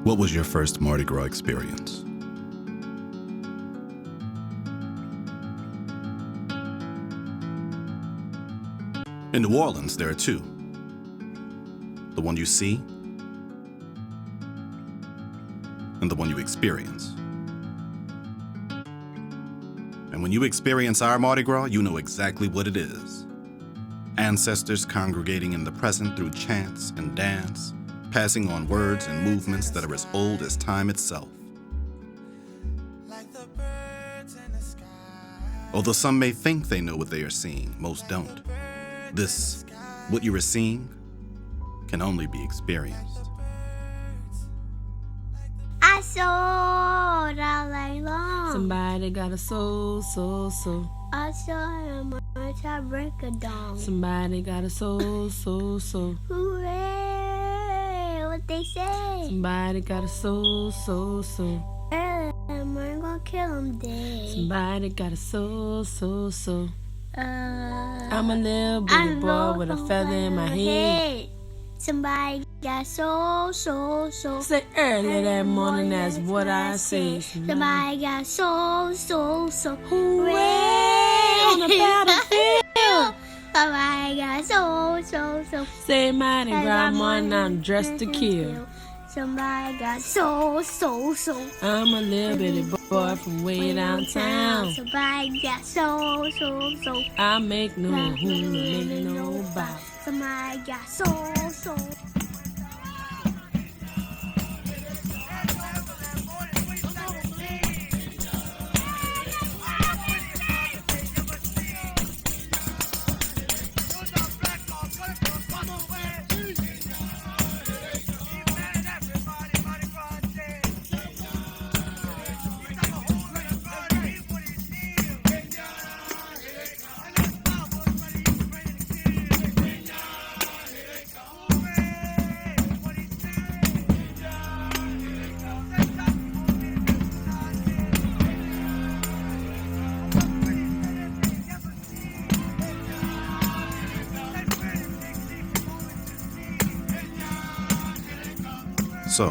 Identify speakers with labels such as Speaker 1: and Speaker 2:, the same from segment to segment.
Speaker 1: What was your first Mardi Gras experience? In New Orleans, there are two. The one you see and the one you experience. And when you experience our Mardi Gras, you know exactly what it is. Ancestors congregating in the present through chants and dance, passing on words and movements that are as old as time itself. Although some may think they know what they are seeing, most don't. This, what you are seeing, can only be experienced.
Speaker 2: I sold all night long.
Speaker 3: Somebody got a soul.
Speaker 2: I saw a march, I break a dong.
Speaker 3: Somebody got a soul.
Speaker 2: Hooray, what they say?
Speaker 3: Somebody got a soul.
Speaker 2: Early in the morning, gonna kill 'em dead.
Speaker 3: Somebody got a soul. I'm a
Speaker 2: I'm
Speaker 3: little bitty boy with a feather in my head.
Speaker 2: Somebody got soul.
Speaker 3: Say early that morning, that's what I say.
Speaker 2: Somebody got soul.
Speaker 3: Hooray on the battlefield.
Speaker 2: Somebody got soul.
Speaker 3: Say Mardi Gras morning, I'm dressed to kill.
Speaker 2: Somebody got soul.
Speaker 3: I'm a little bitty boy from way downtown.
Speaker 2: Somebody got soul.
Speaker 3: I make no hoon, make no bow.
Speaker 2: Somebody got soul.
Speaker 1: So,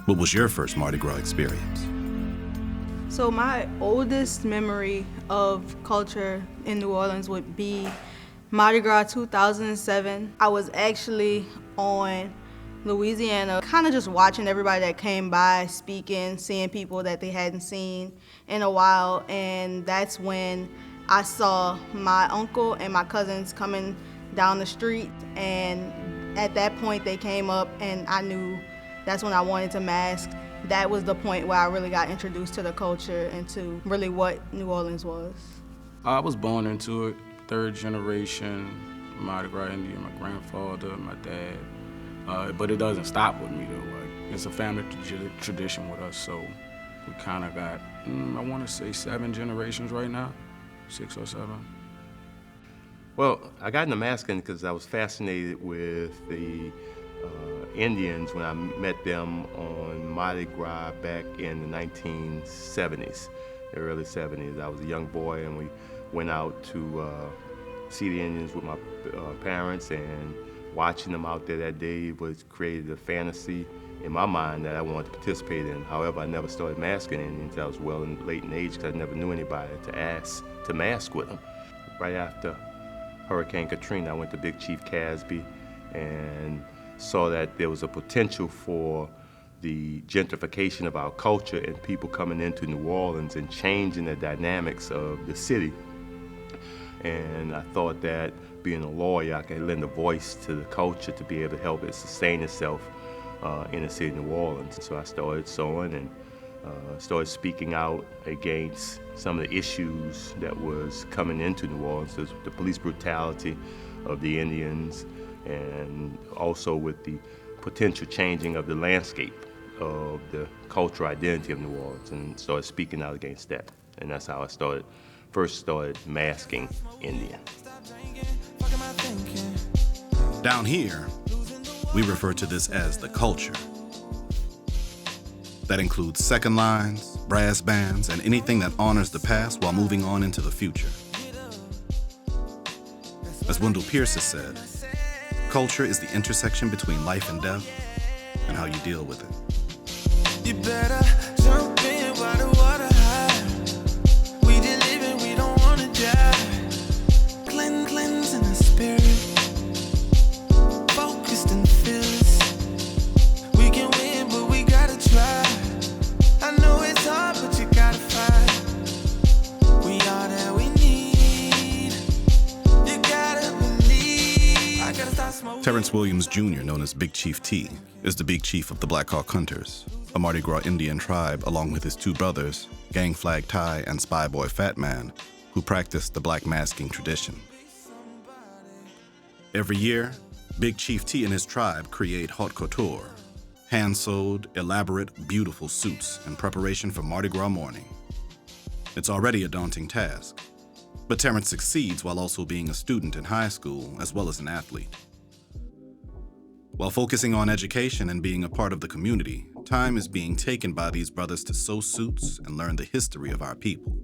Speaker 1: what was your first Mardi Gras experience?
Speaker 4: So my oldest memory of culture in New Orleans would be Mardi Gras 2007. I was actually on Louisiana, kind of just watching everybody that came by, speaking, seeing people that they hadn't seen in a while, and that's when I saw my uncle and my cousins coming down the street, and at that point they came up and I knew that's when I wanted to mask. That was the point where I really got introduced to the culture and to really what New Orleans was.
Speaker 5: I was born into it, third generation Mardi Gras Indian, my grandfather, my dad. But it doesn't stop with me though. Like, it's a family tradition with us, so we kind of got, I want to say 7 generations right now, 6 or 7.
Speaker 6: Well, I got into masking because I was fascinated with the Indians when I met them on Mardi Gras back in the 1970s, the early 70s. I was a young boy and we went out to see the Indians with my parents, and watching them out there that day was created a fantasy in my mind that I wanted to participate in. However, I never started masking Indians until I was well late in age because I never knew anybody to ask to mask with them. Right after Hurricane Katrina, I went to Big Chief Casby and saw that there was a potential for the gentrification of our culture and people coming into New Orleans and changing the dynamics of the city. And I thought that being a lawyer, I could lend a voice to the culture to be able to help it sustain itself in the city of New Orleans. So I started sewing and started speaking out against some of the issues that was coming into New Orleans, the police brutality of the Indians, and also with the potential changing of the landscape of the cultural identity of New Orleans, and started speaking out against that. And that's how I first started masking Indian.
Speaker 1: Down here, we refer to this as the culture. That includes second lines, brass bands, and anything that honors the past while moving on into the future. As Wendell Pierce has said, culture is the intersection between life and death, and how you deal with it.
Speaker 7: You better jump in while the water high. We just living, we don't wanna die. Cleansing the spirit, focused and fearless. We can win, but we gotta try. I know it's hard, but you gotta fight. We are that we need. You gotta believe. I gotta start smoking.
Speaker 1: Terrence Williams Jr., known as Big Chief T, is the Big Chief of the Black Hawk Hunters, a Mardi Gras Indian tribe, along with his two brothers, Gang Flag Ty and Spy Boy Fat Man, who practice the black masking tradition. Every year, Big Chief T and his tribe create haute couture, hand-sewed, elaborate, beautiful suits in preparation for Mardi Gras morning. It's already a daunting task, but Terrence succeeds while also being a student in high school as well as an athlete. While focusing on education and being a part of the community, time is being taken by these brothers to sew suits and learn the history of our people.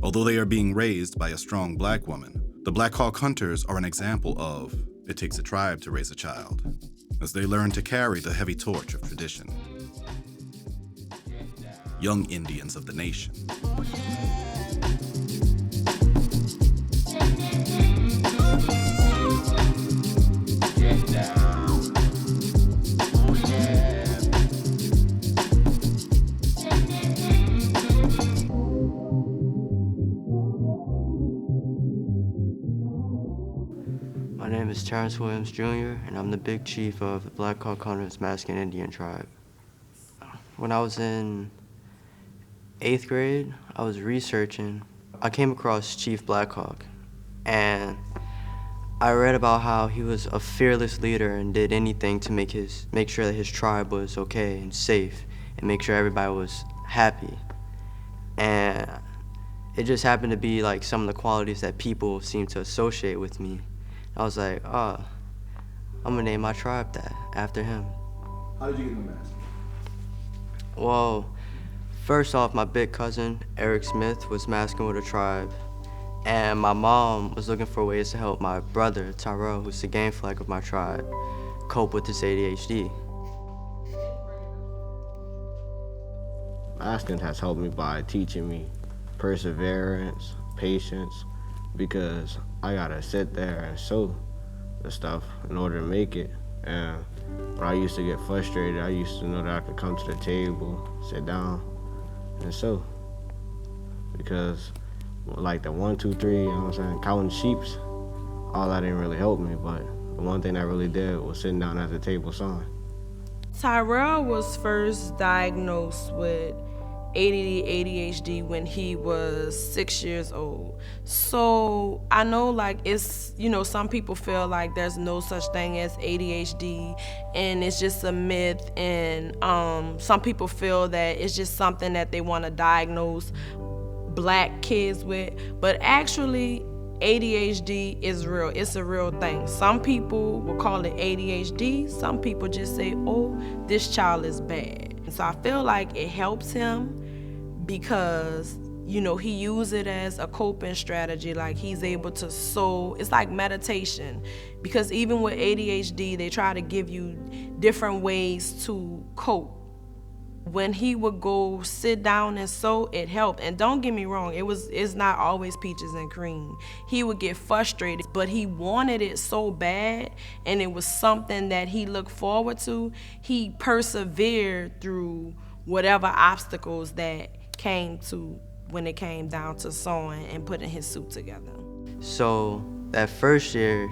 Speaker 1: Although they are being raised by a strong black woman, the Black Hawk Hunters are an example of it takes a tribe to raise a child, as they learn to carry the heavy torch of tradition. Young Indians of the nation.
Speaker 8: My name is Terrence Williams Jr., and I'm the Big Chief of the Black Hawk Hunters Masking Indian tribe. When I was in 8th grade, I was researching. I came across Chief Black Hawk, and I read about how he was a fearless leader and did anything to make sure that his tribe was okay and safe, and make sure everybody was happy. And it just happened to be like some of the qualities that people seem to associate with me. I was like, I'm gonna name my tribe that after him.
Speaker 9: How did you get in the mask?
Speaker 8: Well, first off, my big cousin, Eric Smith, was masking with a tribe. And my mom was looking for ways to help my brother, Tyrell, who's the gang flag of my tribe, cope with his ADHD.
Speaker 10: Masking has helped me by teaching me perseverance, patience, because I gotta sit there and sew the stuff in order to make it. And when I used to get frustrated, I used to know that I could come to the table, sit down, and sew. Because like the 1, 2, 3, you know what I'm saying, counting sheeps, all that didn't really help me, but the one thing that really did was sitting down at the table sewing.
Speaker 3: Tyrell was first diagnosed with ADD, ADHD when he was 6 years old. So I know like it's, some people feel like there's no such thing as ADHD and it's just a myth, and some people feel that it's just something that they want to diagnose black kids with, but actually ADHD is real. It's a real thing. Some people will call it ADHD. Some people just say, oh, this child is bad. So I feel like it helps him because, he uses it as a coping strategy. Like he's able to sew. It's like meditation, because even with ADHD, they try to give you different ways to cope. When he would go sit down and sew, it helped. And don't get me wrong, it's not always peaches and cream. He would get frustrated, but he wanted it so bad, and it was something that he looked forward to. He persevered through whatever obstacles that came to when it came down to sewing and putting his suit together.
Speaker 8: So that first year,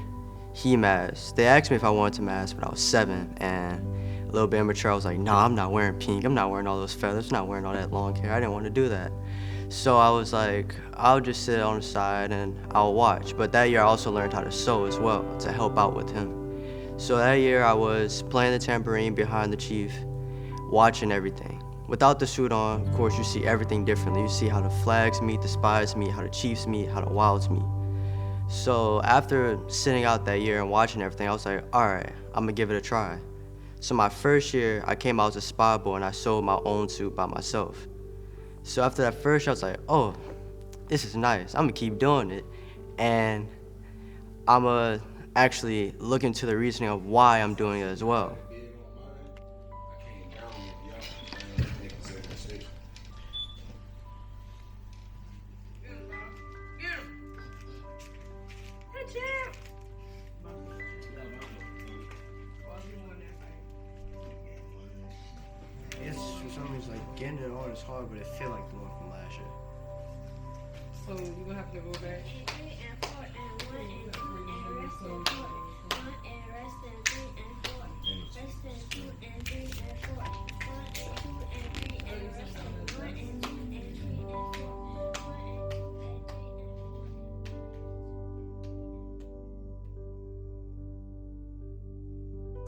Speaker 8: he masked. They asked me if I wanted to mask when I was 7, and a little bit immature, I was like, nah, I'm not wearing pink. I'm not wearing all those feathers. I'm not wearing all that long hair. I didn't want to do that. So I was like, I'll just sit on the side and I'll watch. But that year I also learned how to sew as well to help out with him. So that year I was playing the tambourine behind the chief, watching everything. Without the suit on, of course, you see everything differently. You see how the flags meet, the spies meet, how the chiefs meet, how the wilds meet. So after sitting out that year and watching everything, I was like, all right, I'm gonna give it a try. So my first year, I came out as a spy boy and I sewed my own suit by myself. So after that first year, I was like, oh, this is nice. I'm gonna keep doing it. And I'm gonna actually look into the reasoning of why I'm doing it as well.
Speaker 10: hit hard, it's hard, but it feel like the one from last year.
Speaker 3: So you're gonna have to go back.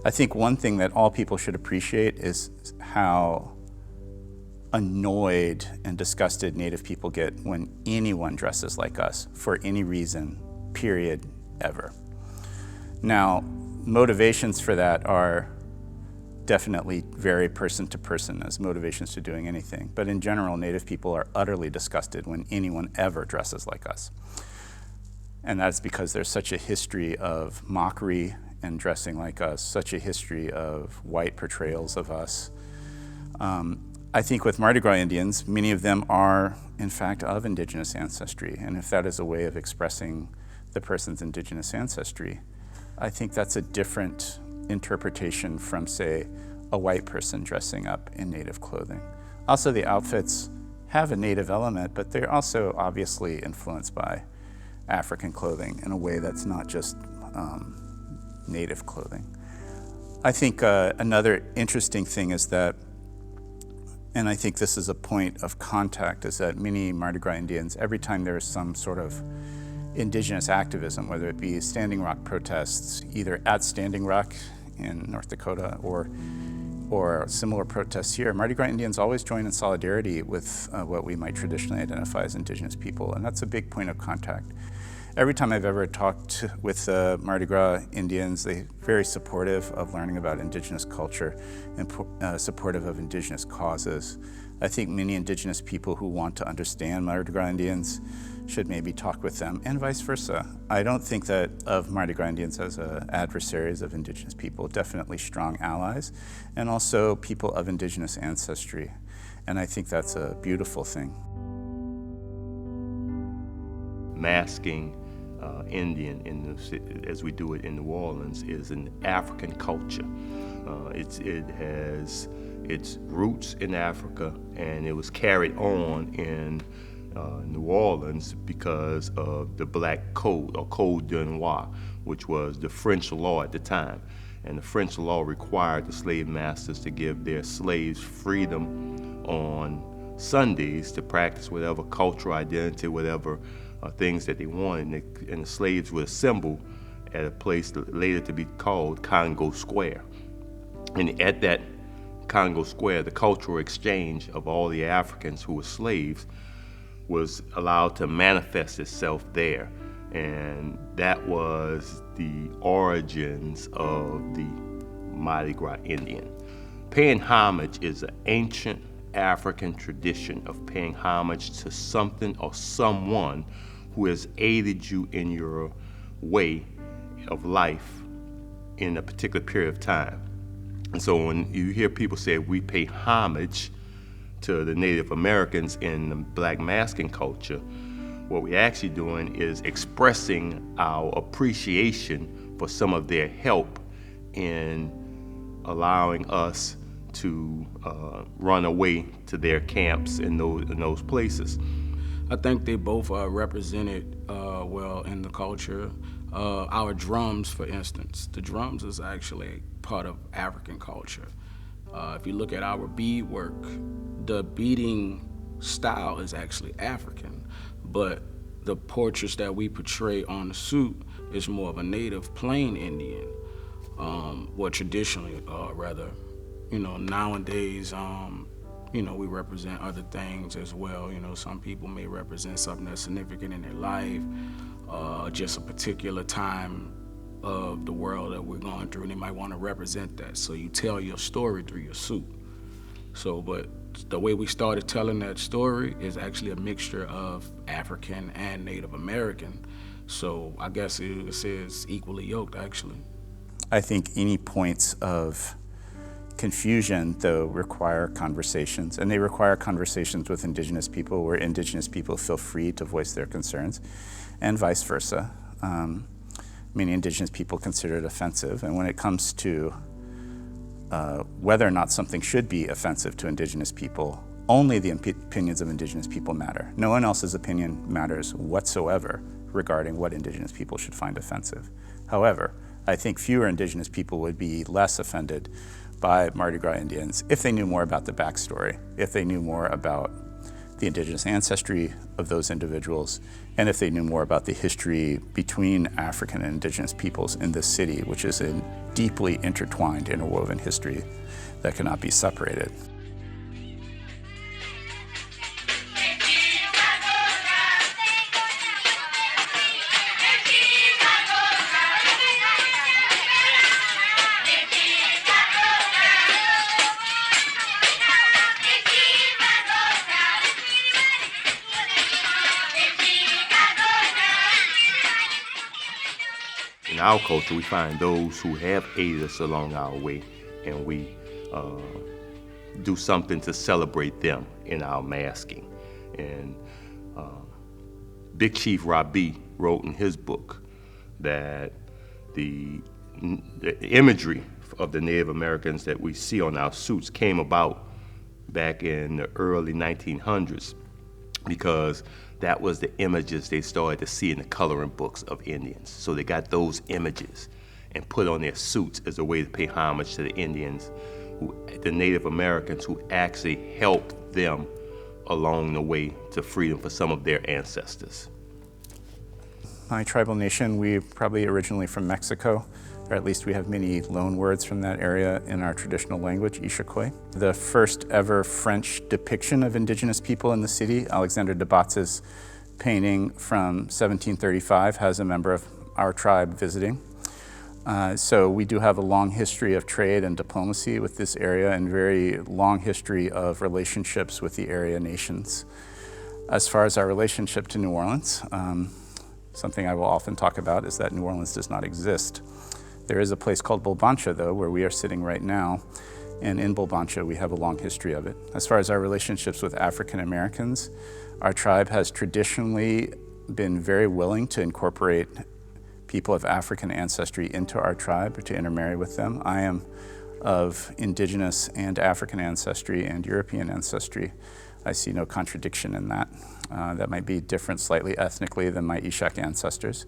Speaker 11: I think one thing that all people should appreciate is how annoyed and disgusted Native people get when anyone dresses like us for any reason, period, ever. Now, motivations for that are definitely vary person to person as motivations to doing anything. But in general, Native people are utterly disgusted when anyone ever dresses like us. And that's because there's such a history of mockery and dressing like us, such a history of white portrayals of us. I think with Mardi Gras Indians, many of them are, in fact, of indigenous ancestry. And if that is a way of expressing the person's indigenous ancestry, I think that's a different interpretation from, say, a white person dressing up in Native clothing. Also, the outfits have a Native element, but they're also obviously influenced by African clothing in a way that's not just Native clothing. I think another interesting thing is that, and I think this is a point of contact, is that many Mardi Gras Indians, every time there is some sort of indigenous activism, whether it be Standing Rock protests, either at Standing Rock in North Dakota or similar protests here, Mardi Gras Indians always join in solidarity with what we might traditionally identify as indigenous people, and that's a big point of contact. Every time I've ever talked with Mardi Gras Indians, they're very supportive of learning about indigenous culture and supportive of indigenous causes. I think many indigenous people who want to understand Mardi Gras Indians should maybe talk with them, and vice versa. I don't think that of Mardi Gras Indians as adversaries of indigenous people, definitely strong allies, and also people of indigenous ancestry. And I think that's a beautiful thing.
Speaker 6: Masking Indian, as we do it in New Orleans, is an African culture. It has its roots in Africa, and it was carried on in New Orleans because of the Black Code, or Code de Noir, which was the French law at the time. And the French law required the slave masters to give their slaves freedom on Sundays to practice whatever cultural identity, whatever things that they wanted, and the slaves would assemble at a place later to be called Congo Square. And at that Congo Square, the cultural exchange of all the Africans who were slaves was allowed to manifest itself there. And that was the origins of the Mardi Gras Indian. Paying homage is an ancient African tradition of paying homage to something or someone who has aided you in your way of life in a particular period of time. And so when you hear people say we pay homage to the Native Americans in the Black masking culture, what we're actually doing is expressing our appreciation for some of their help in allowing us to run away to their camps in those places.
Speaker 5: I think they both are represented well in the culture. Our drums, for instance, the drums is actually part of African culture. If you look at our bead work, the beading style is actually African, but the portraits that we portray on the suit is more of a native plain Indian, well, traditionally, rather. You know, nowadays, you know, we represent other things as well. You know, some people may represent something that's significant in their life, just a particular time of the world that we're going through, and they might want to represent that. So you tell your story through your suit. So, but the way we started telling that story is actually a mixture of African and Native American. So I guess it says equally yoked, actually.
Speaker 11: I think any points of confusion, though, require conversations, and they require conversations with Indigenous people where Indigenous people feel free to voice their concerns, and vice versa. Many Indigenous people consider it offensive, and when it comes to whether or not something should be offensive to Indigenous people, only the opinions of indigenous people matter. No one else's opinion matters whatsoever regarding what indigenous people should find offensive. However, I think fewer indigenous people would be less offended by Mardi Gras Indians if they knew more about the backstory, if they knew more about the indigenous ancestry of those individuals, and if they knew more about the history between African and indigenous peoples in this city, which is a deeply intertwined, interwoven history that cannot be separated.
Speaker 6: In our culture, we find those who have aided us along our way, and we do something to celebrate them in our masking. And Big Chief Rabi wrote in his book that the imagery of the Native Americans that we see on our suits came about back in the early 1900s because that was the images they started to see in the coloring books of Indians. So they got those images and put on their suits as a way to pay homage to the Indians, the Native Americans who actually helped them along the way to freedom for some of their ancestors.
Speaker 11: My tribal nation, we're probably originally from Mexico, or at least we have many loan words from that area in our traditional language, Ishakoi. The first ever French depiction of indigenous people in the city, Alexander de Botze's painting from 1735, has a member of our tribe visiting. So we do have a long history of trade and diplomacy with this area and very long history of relationships with the area nations. As far as our relationship to New Orleans, something I will often talk about is that New Orleans does not exist. There is a place called Bulbancha, though, where we are sitting right now, and in Bulbancha we have a long history of it. As far as our relationships with African Americans, our tribe has traditionally been very willing to incorporate people of African ancestry into our tribe, to intermarry with them. I am of indigenous and African ancestry and European ancestry. I see no contradiction in that. That might be different slightly ethnically than my Ishak ancestors,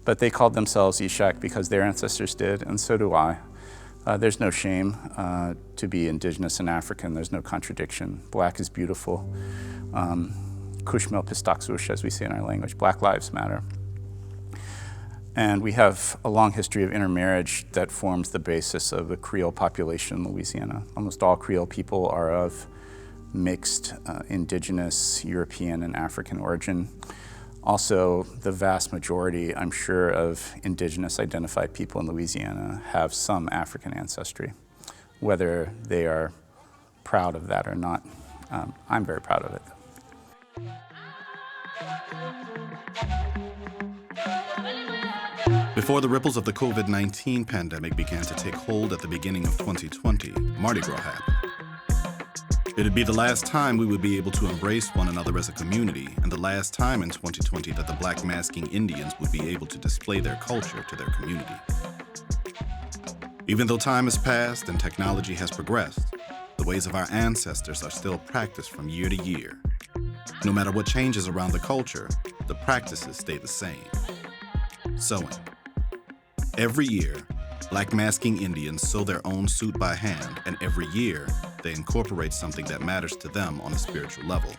Speaker 11: but they called themselves Ishak because their ancestors did, and so do I. There's no shame to be indigenous and African. There's no contradiction. Black is beautiful. Kushmel Pistaksush, as we say in our language. Black lives matter. And we have a long history of intermarriage that forms the basis of the Creole population in Louisiana. Almost all Creole people are of mixed indigenous, European, and African origin. Also, the vast majority, I'm sure, of indigenous identified people in Louisiana have some African ancestry. Whether they are proud of that or not, I'm very proud of it.
Speaker 1: Before the ripples of the COVID-19 pandemic began to take hold at the beginning of 2020, Mardi Gras happened. It'd be the last time we would be able to embrace one another as a community, and the last time in 2020 that the Black masking Indians would be able to display their culture to their community. Even though time has passed and technology has progressed, the ways of our ancestors are still practiced from year to year. No matter what changes around the culture, the practices stay the same. Sewing. Every year, Black masking Indians sew their own suit by hand, and every year, they incorporate something that matters to them on a spiritual level.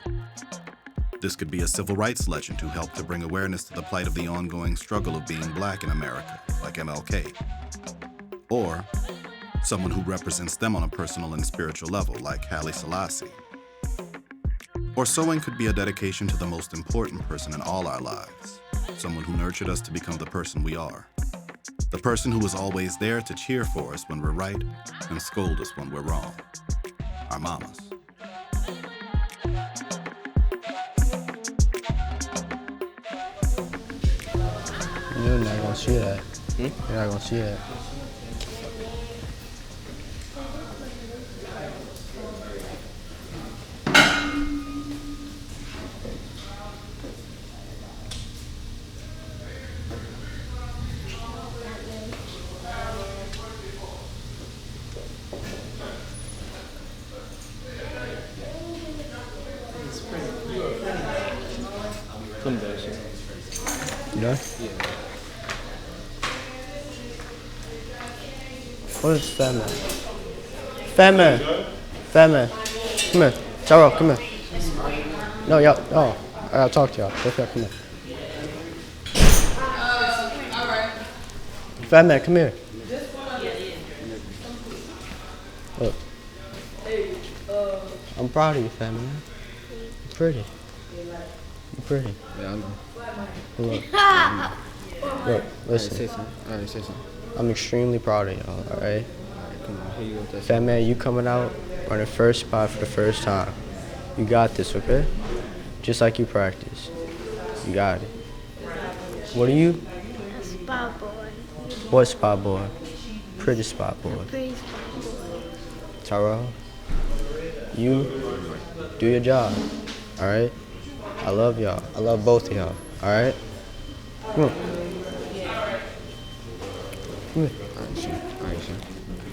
Speaker 1: This could be a civil rights legend who helped to bring awareness to the plight of the ongoing struggle of being Black in America, like MLK. Or someone who represents them on a personal and spiritual level, like Haile Selassie. Or sewing could be a dedication to the most important person in all our lives, someone who nurtured us to become the person we are. The person who was always there to cheer for us when we're right and scold us when we're wrong. Our mamas.
Speaker 10: You're not gonna see that. You're not gonna see that. Come back, sir.
Speaker 8: You done?
Speaker 10: Yeah.
Speaker 8: What is Fat Man? Fat Man. Fat Man. Come here. Tyrell, come here. No, y'all. Oh, I gotta talk to y'all. Both y'all, come here. Fat Man, come here. Look. I'm proud of you, Fat Man. You're pretty. You're pretty.
Speaker 10: Yeah, I know.
Speaker 8: Look. Look, listen.
Speaker 10: Say something. All right, say something.
Speaker 8: I'm extremely proud of y'all, alright?
Speaker 10: All right, come on. Here you go with that.
Speaker 8: Fat Man, you coming out on the first spot for the first time. You got this, okay? Just like you practice. You got it. What are you?
Speaker 2: A spot boy.
Speaker 8: What spot boy? Pretty spot boy.
Speaker 2: Pretty spot boy.
Speaker 8: Tyrell, you do your job, alright? I love y'all. I love both of y'all, alright? Come on. Come here.
Speaker 10: All right, sure. All right, sure.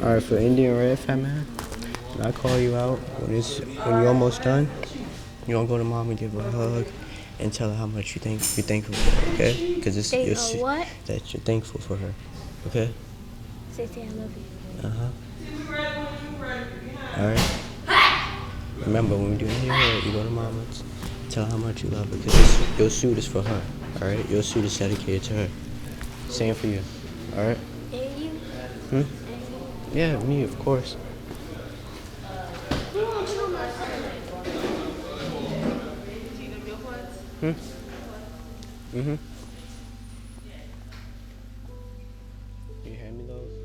Speaker 8: All right, for Indian Red, Fat Man, when I call you out, when you're almost done, you gonna go to Mom and give her a hug and tell her how much you're thankful for her, okay? Because it's
Speaker 2: Say what?
Speaker 8: that you're thankful for her, okay?
Speaker 2: Say I love you.
Speaker 8: All right. Remember, when we do Indian Red, you go to Mama's, tell her how much you love her, because your suit is for her, all right? Your suit is dedicated to her. Same for you, all right?
Speaker 2: And you?
Speaker 8: Hmm? Yeah, me, of course. Hmm? Mm-hmm. You hand me those?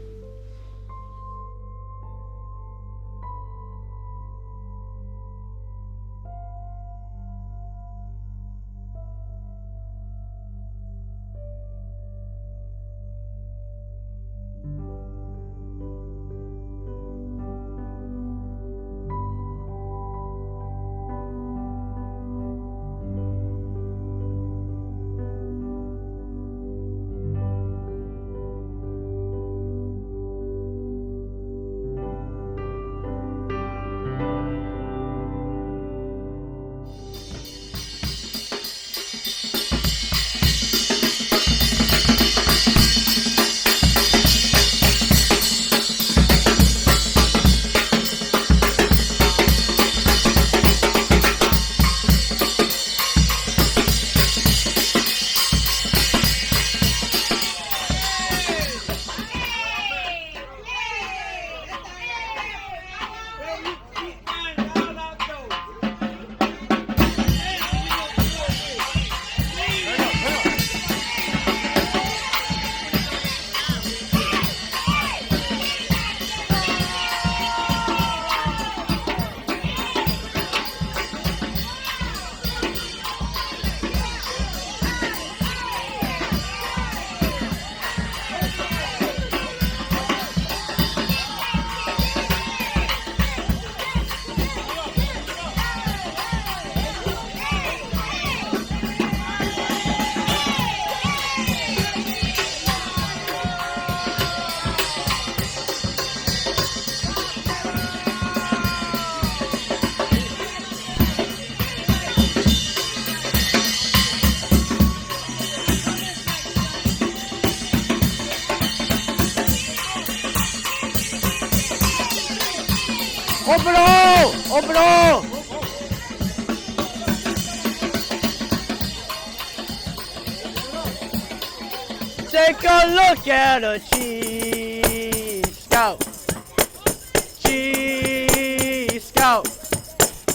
Speaker 8: Open all! Open all! Take a look at a Chief Scout. Chief Scout.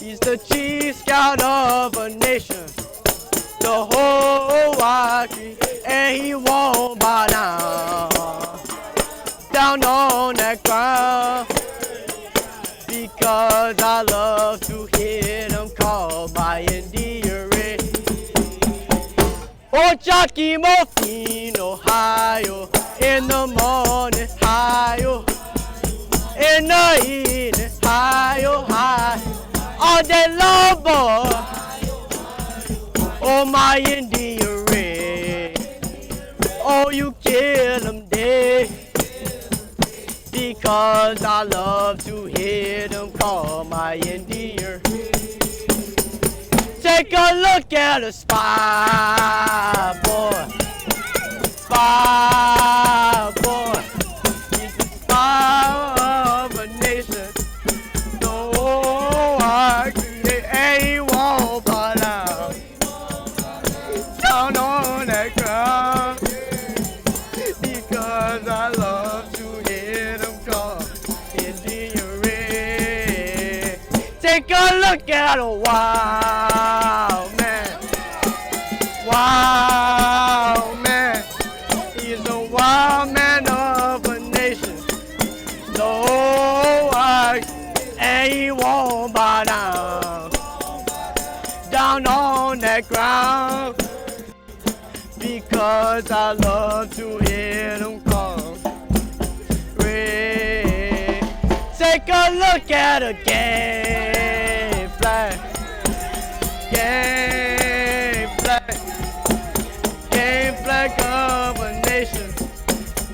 Speaker 8: He's the Chief Scout of a nation. The whole wide tree, and he won't bow down on that ground. Because I love to hear them called by Indian Red. Oh, Jockey Morphine, Ohio, in the morning, Ohio, in the evening, Ohio, all day long, boy. Oh, my Indian Red, oh, you kill them dead. Because I love to hear them call my Indian. Take
Speaker 12: Take a look at a spy boy. Spy boy. He's the spy of a nation. So I create a wall by now. Down on that ground. Because I love to hear them call Indian Red. Take a look at a wild man. Wild man. He's a wild man of a nation. So and he won't bow down. Down on that ground. Because I love to hear them call Red. Take a look at a gay flag. Gay flag. Gay flag of a nation.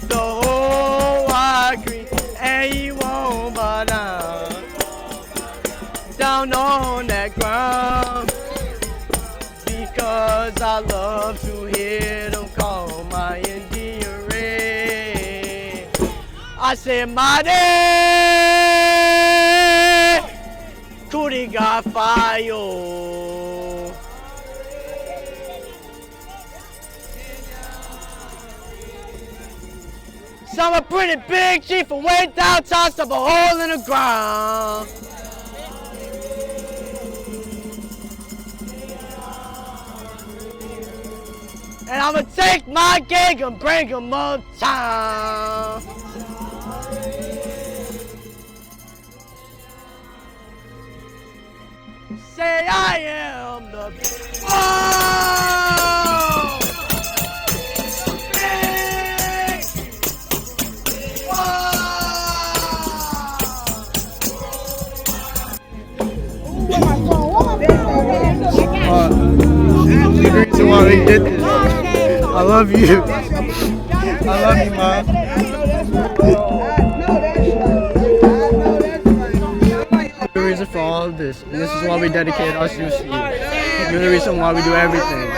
Speaker 12: The whole white green and he won't bow down. Down on that ground. Because I love to hear them call my Indian Red. I said, mighty, Cootie got fire. So I'm a pretty big chief from way downtown, stop a hole in the ground. And I'ma take my gang and bring them uptown. Say I am the oh! Big! The reason why we did this. I love you. I love you, Mom. The reason for all of this, and this is why we dedicated us to you. You're the reason why we do everything.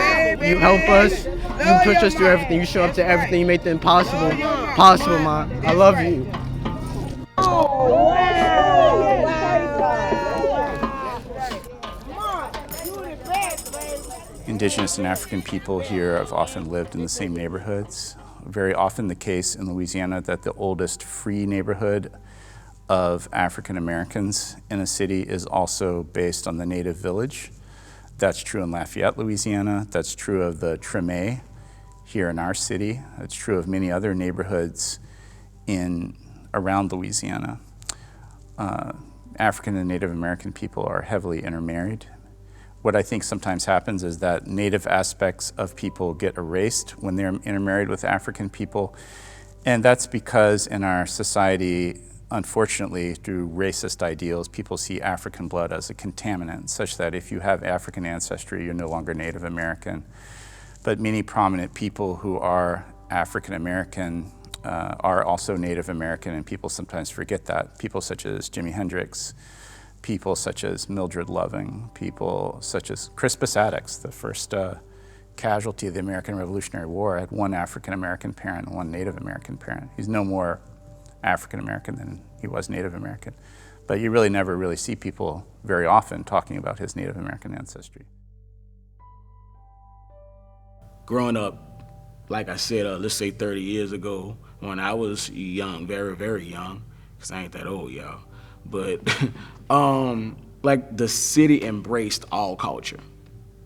Speaker 12: You help us, you push us through everything, you show up to everything, you make the impossible possible, Mom. I love you.
Speaker 11: Indigenous and African people here have often lived in the same neighborhoods. Very often the case in Louisiana that the oldest free neighborhood of African Americans in a city is also based on the native village. That's true in Lafayette, Louisiana. That's true of the Treme here in our city. That's true of many other neighborhoods around Louisiana. African and Native American people are heavily intermarried. What I think sometimes happens is that Native aspects of people get erased when they're intermarried with African people. And that's because in our society, unfortunately, through racist ideals, people see African blood as a contaminant, such that if you have African ancestry, you're no longer Native American. But many prominent people who are African American are also Native American, and people sometimes forget that. People such as Jimi Hendrix, people such as Mildred Loving, people such as Crispus Attucks, the first casualty of the American Revolutionary War, had one African American parent and one Native American parent. He's no more African American than he was Native American. But you really never really see people very often talking about his Native American ancestry.
Speaker 5: Growing up, like I said, let's say 30 years ago, when I was young, very, very young, because I ain't that old, y'all. But like the city embraced all culture.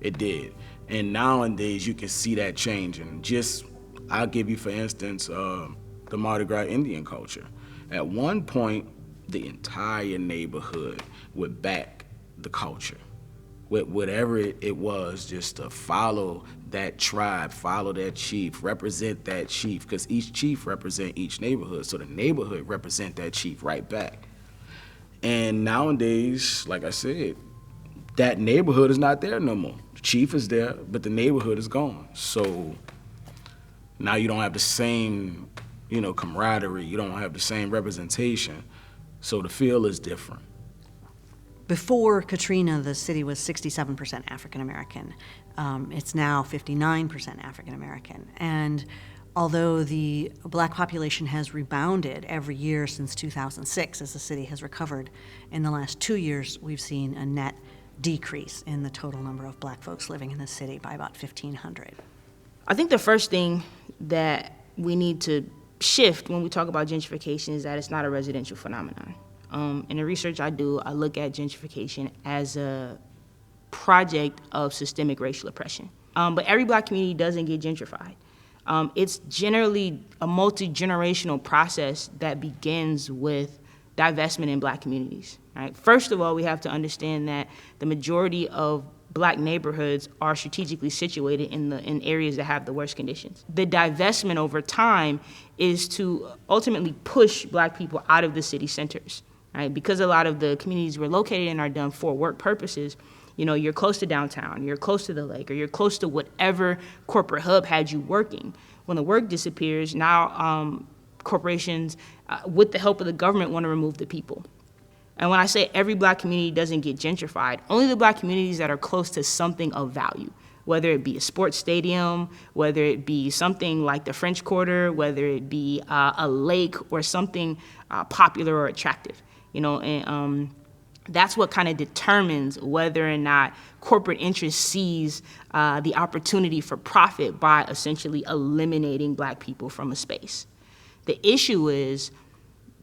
Speaker 5: It did. And nowadays you can see that changing. I'll give you, for instance, the Mardi Gras Indian culture. At one point, the entire neighborhood would back the culture. Whatever it was, just to follow that tribe, follow that chief, represent that chief, because each chief represent each neighborhood, so the neighborhood represent that chief right back. And nowadays, like I said, that neighborhood is not there no more. The chief is there, but the neighborhood is gone. So now you don't have the same, camaraderie. You don't have the same representation. So the feel is different.
Speaker 13: Before Katrina, the city was 67% African American. It's now 59% African American. And although the black population has rebounded every year since 2006 as the city has recovered, in the last 2 years we've seen a net decrease in the total number of black folks living in the city by about 1,500.
Speaker 14: I think the first thing that we need to shift when we talk about gentrification is that it's not a residential phenomenon. In the research I do, I look at gentrification as a project of systemic racial oppression. But every black community doesn't get gentrified. It's generally a multi-generational process that begins with divestment in black communities. Right? First of all, we have to understand that the majority of black neighborhoods are strategically situated in areas that have the worst conditions. The divestment over time is to ultimately push black people out of the city centers. Right? Because a lot of the communities we're located in are done for work purposes. You know, you're close to downtown, you're close to the lake, or you're close to whatever corporate hub had you working. When the work disappears, now corporations, with the help of the government, want to remove the people. And when I say every black community doesn't get gentrified, only the black communities that are close to something of value, whether it be a sports stadium, whether it be something like the French Quarter, whether it be a lake or something popular or attractive. You know, and that's what kind of determines whether or not corporate interest sees the opportunity for profit by essentially eliminating black people from a space. The issue is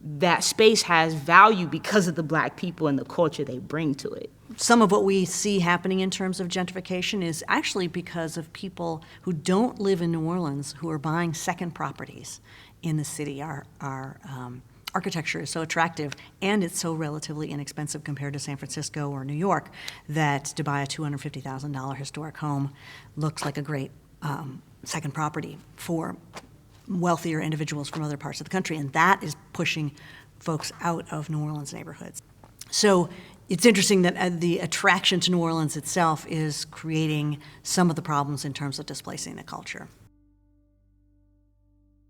Speaker 14: that space has value because of the black people and the culture they bring to it.
Speaker 13: Some of what we see happening in terms of gentrification is actually because of people who don't live in New Orleans who are buying second properties in the city. Our architecture is so attractive and it's so relatively inexpensive compared to San Francisco or New York that to buy a $250,000 historic home looks like a great second property for wealthier individuals from other parts of the country, and that is pushing folks out of New Orleans neighborhoods. So it's interesting that the attraction to New Orleans itself is creating some of the problems in terms of displacing the culture.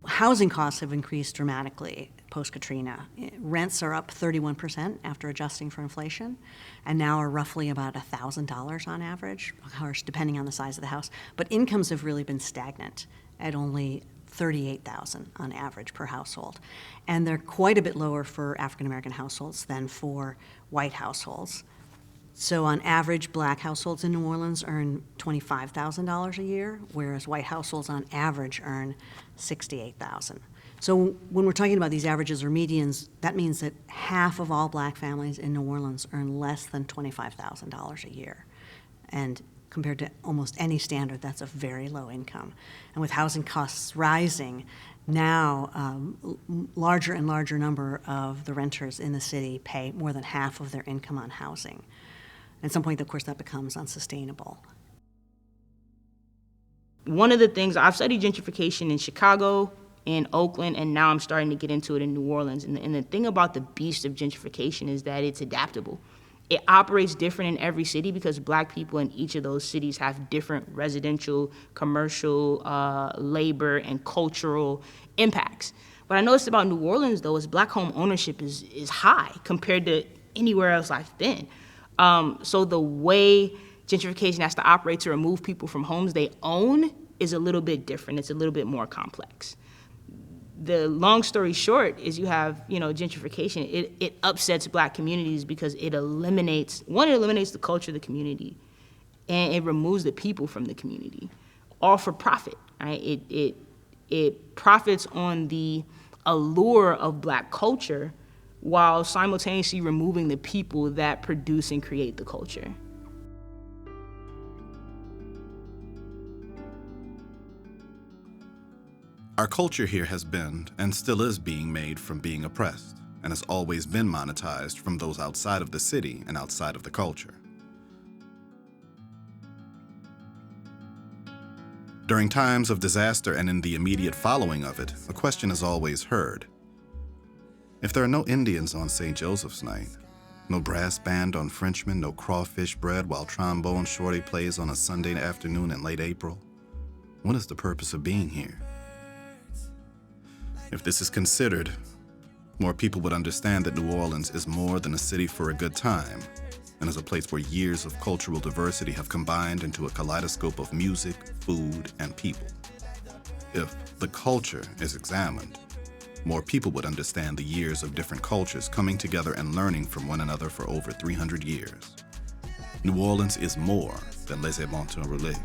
Speaker 13: Housing costs have increased dramatically post-Katrina. Rents are up 31% after adjusting for inflation, and now are roughly about $1,000 on average, of course, depending on the size of the house. But incomes have really been stagnant at only $38,000 on average per household. And they're quite a bit lower for African-American households than for white households. So on average, black households in New Orleans earn $25,000 a year, whereas white households on average earn $68,000. So when we're talking about these averages or medians, that means that half of all black families in New Orleans earn less than $25,000 a year. And compared to almost any standard, that's a very low income. And with housing costs rising, now larger and larger number of the renters in the city pay more than half of their income on housing. At some point, of course, that becomes unsustainable.
Speaker 14: One of the things, I've studied gentrification in Chicago, in Oakland, and now I'm starting to get into it in New Orleans. And the thing about the beast of gentrification is that it's adaptable. It operates different in every city because black people in each of those cities have different residential, commercial, labor, and cultural impacts. What I noticed about New Orleans, though, is black home ownership is high compared to anywhere else I've been. So the way gentrification has to operate to remove people from homes they own is a little bit different. It's a little bit more complex. The long story short is you have, gentrification. It upsets black communities because it eliminates the culture of the community, and it removes the people from the community, all for profit. Right? It profits on the allure of black culture while simultaneously removing the people that produce and create the culture.
Speaker 1: Our culture here has been, and still is being made from being oppressed, and has always been monetized from those outside of the city and outside of the culture. During times of disaster and in the immediate following of it, a question is always heard. If there are no Indians on St. Joseph's night, no brass band on Frenchman, no crawfish bread while trombone shorty plays on a Sunday afternoon in late April, what is the purpose of being here? If this is considered, more people would understand that New Orleans is more than a city for a good time, and as a place where years of cultural diversity have combined into a kaleidoscope of music, food, and people. If the culture is examined, more people would understand the years of different cultures coming together and learning from one another for over 300 years. New Orleans is more than laissez-monter rouler.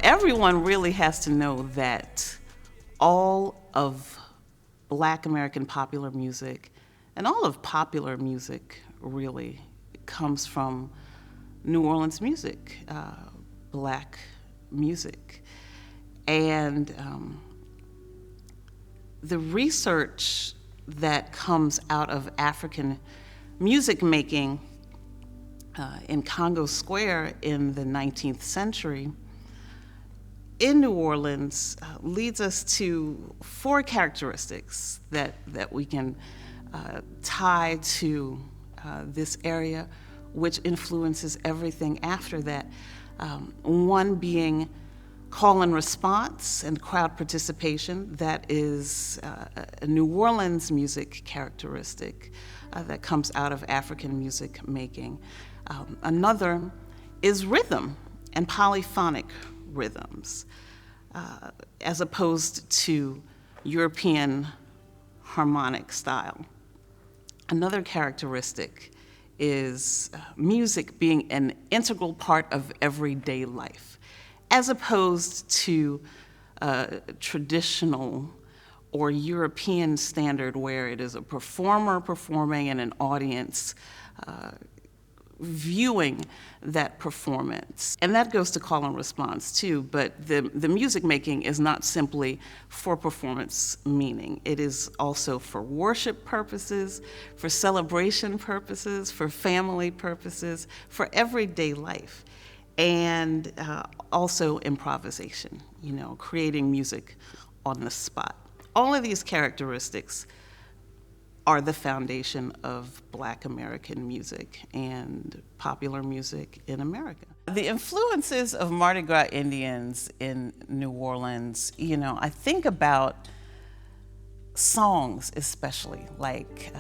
Speaker 15: Everyone really has to know that all of Black American popular music and all of popular music really comes from New Orleans music, Black music. And the research that comes out of African music making in Congo Square in the 19th century in New Orleans leads us to four characteristics that we can tie to this area, which influences everything after that. One being call and response and crowd participation. That is a New Orleans music characteristic that comes out of African music making. Another is rhythm and polyphonic rhythms, as opposed to European harmonic style. Another characteristic is music being an integral part of everyday life, as opposed to traditional or European standard where it is a performer performing and an audience viewing that performance. And that goes to call and response too, but the music making is not simply for performance meaning. It is also for worship purposes, for celebration purposes, for family purposes, for everyday life. And also improvisation, creating music on the spot. All of these characteristics are the foundation of Black American music and popular music in America. The influences of Mardi Gras Indians in New Orleans, I think about songs especially, like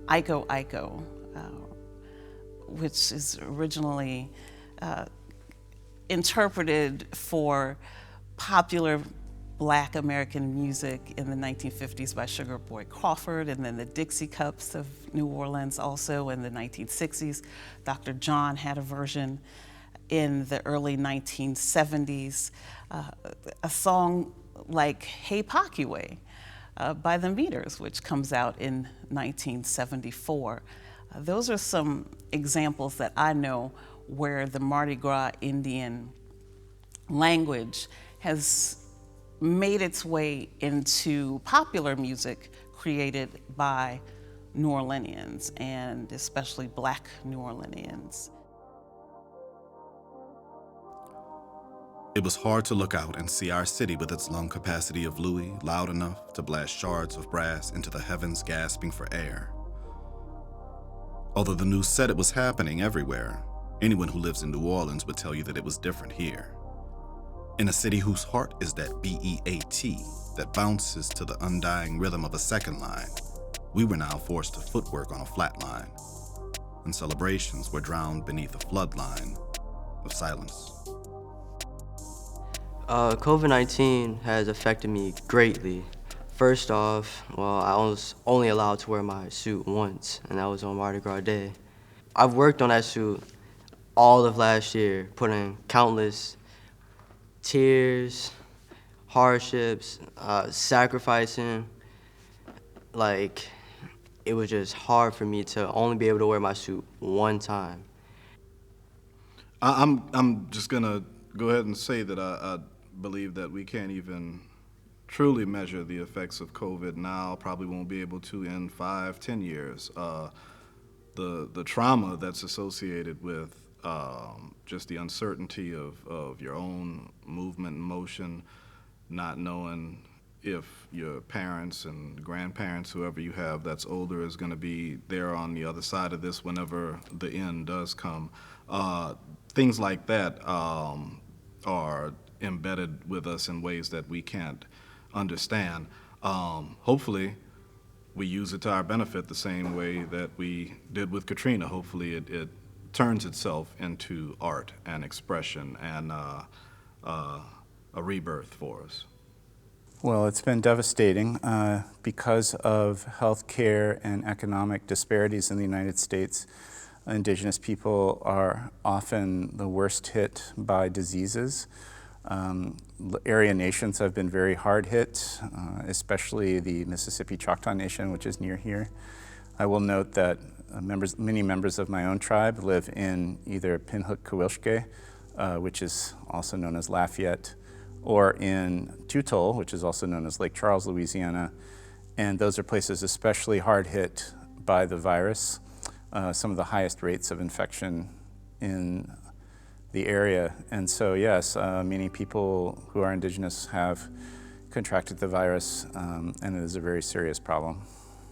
Speaker 15: Iko Iko, which is originally interpreted for popular Black American music in the 1950s by Sugar Boy Crawford, and then the Dixie Cups of New Orleans also in the 1960s. Dr. John had a version in the early 1970s. A song like Hey Pakiwe by the Meters, which comes out in 1974. Those are some examples that I know where the Mardi Gras Indian language has made its way into popular music created by New Orleanians, and especially Black New Orleanians.
Speaker 1: It was hard to look out and see our city with its lung capacity of Louis loud enough to blast shards of brass into the heavens gasping for air. Although the news said it was happening everywhere, anyone who lives in New Orleans would tell you that it was different here. In a city whose heart is that B-E-A-T that bounces to the undying rhythm of a second line, we were now forced to footwork on a flat line, and celebrations were drowned beneath a flood line of silence.
Speaker 8: COVID-19 has affected me greatly. First off, I was only allowed to wear my suit once, and that was on Mardi Gras Day. I've worked on that suit all of last year, putting countless tears, hardships, sacrificing. It was just hard for me to only be able to wear my suit one time.
Speaker 9: I'm just gonna go ahead and say that I believe that we can't even truly measure the effects of COVID now, probably won't be able to in 5-10 years. The trauma that's associated with just the uncertainty of your own movement and motion, not knowing if your parents and grandparents, whoever you have that's older, is going to be there on the other side of this whenever the end does come. Things like that are embedded with us in ways that we can't understand. Hopefully, we use it to our benefit the same way that we did with Katrina. Hopefully, it turns itself into art and expression and a rebirth for us.
Speaker 11: Well, it's been devastating because of health care and economic disparities in the United States. Indigenous people are often the worst hit by diseases. Area nations have been very hard hit, especially the Mississippi Choctaw Nation, which is near here. I will note that many members of my own tribe live in either Pinhook-Kawilshke, which is also known as Lafayette, or in Tuttle, which is also known as Lake Charles, Louisiana. And those are places especially hard hit by the virus, some of the highest rates of infection in the area. And so yes, many people who are indigenous have contracted the virus, and it is a very serious problem.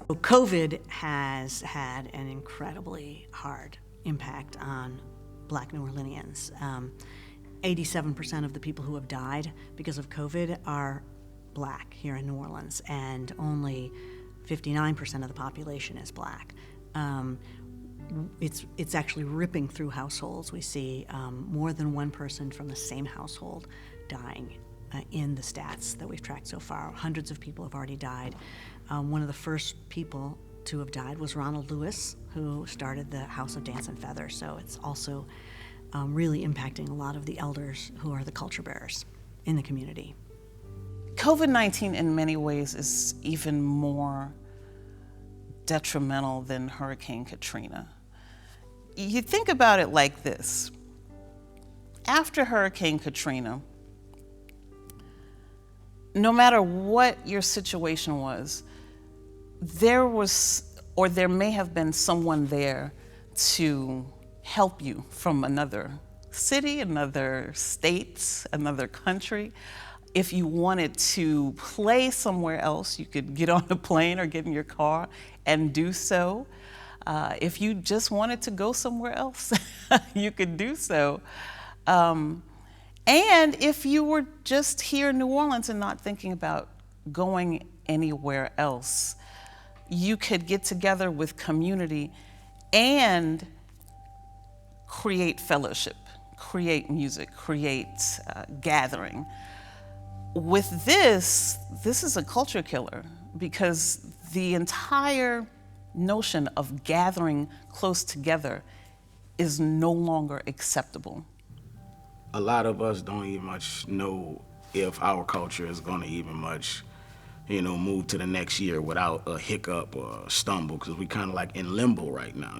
Speaker 13: COVID has had an incredibly hard impact on Black New Orleanians. 87% of the people who have died because of COVID are Black here in New Orleans, and only 59% of the population is Black. It's actually ripping through households. We see more than one person from the same household dying in the stats that we've tracked so far. Hundreds of people have already died. One of the first people to have died was Ronald Lewis, who started the House of Dance and Feather, so it's also really impacting a lot of the elders who are the culture bearers in the community.
Speaker 15: COVID-19 in many ways is even more detrimental than Hurricane Katrina. You think about it like this. After Hurricane Katrina, no matter what your situation was, there may have been someone there to help you from another city, another state, another country. If you wanted to play somewhere else, you could get on a plane or get in your car and do so. If you just wanted to go somewhere else, you could do so. And if you were just here in New Orleans and not thinking about going anywhere else, you could get together with community and create fellowship, create music, create gathering. With this is a culture killer, because the entire notion of gathering close together is no longer acceptable.
Speaker 5: A lot of us don't even much know if our culture is going to even much, move to the next year without a hiccup or a stumble, because we kind of like in limbo right now,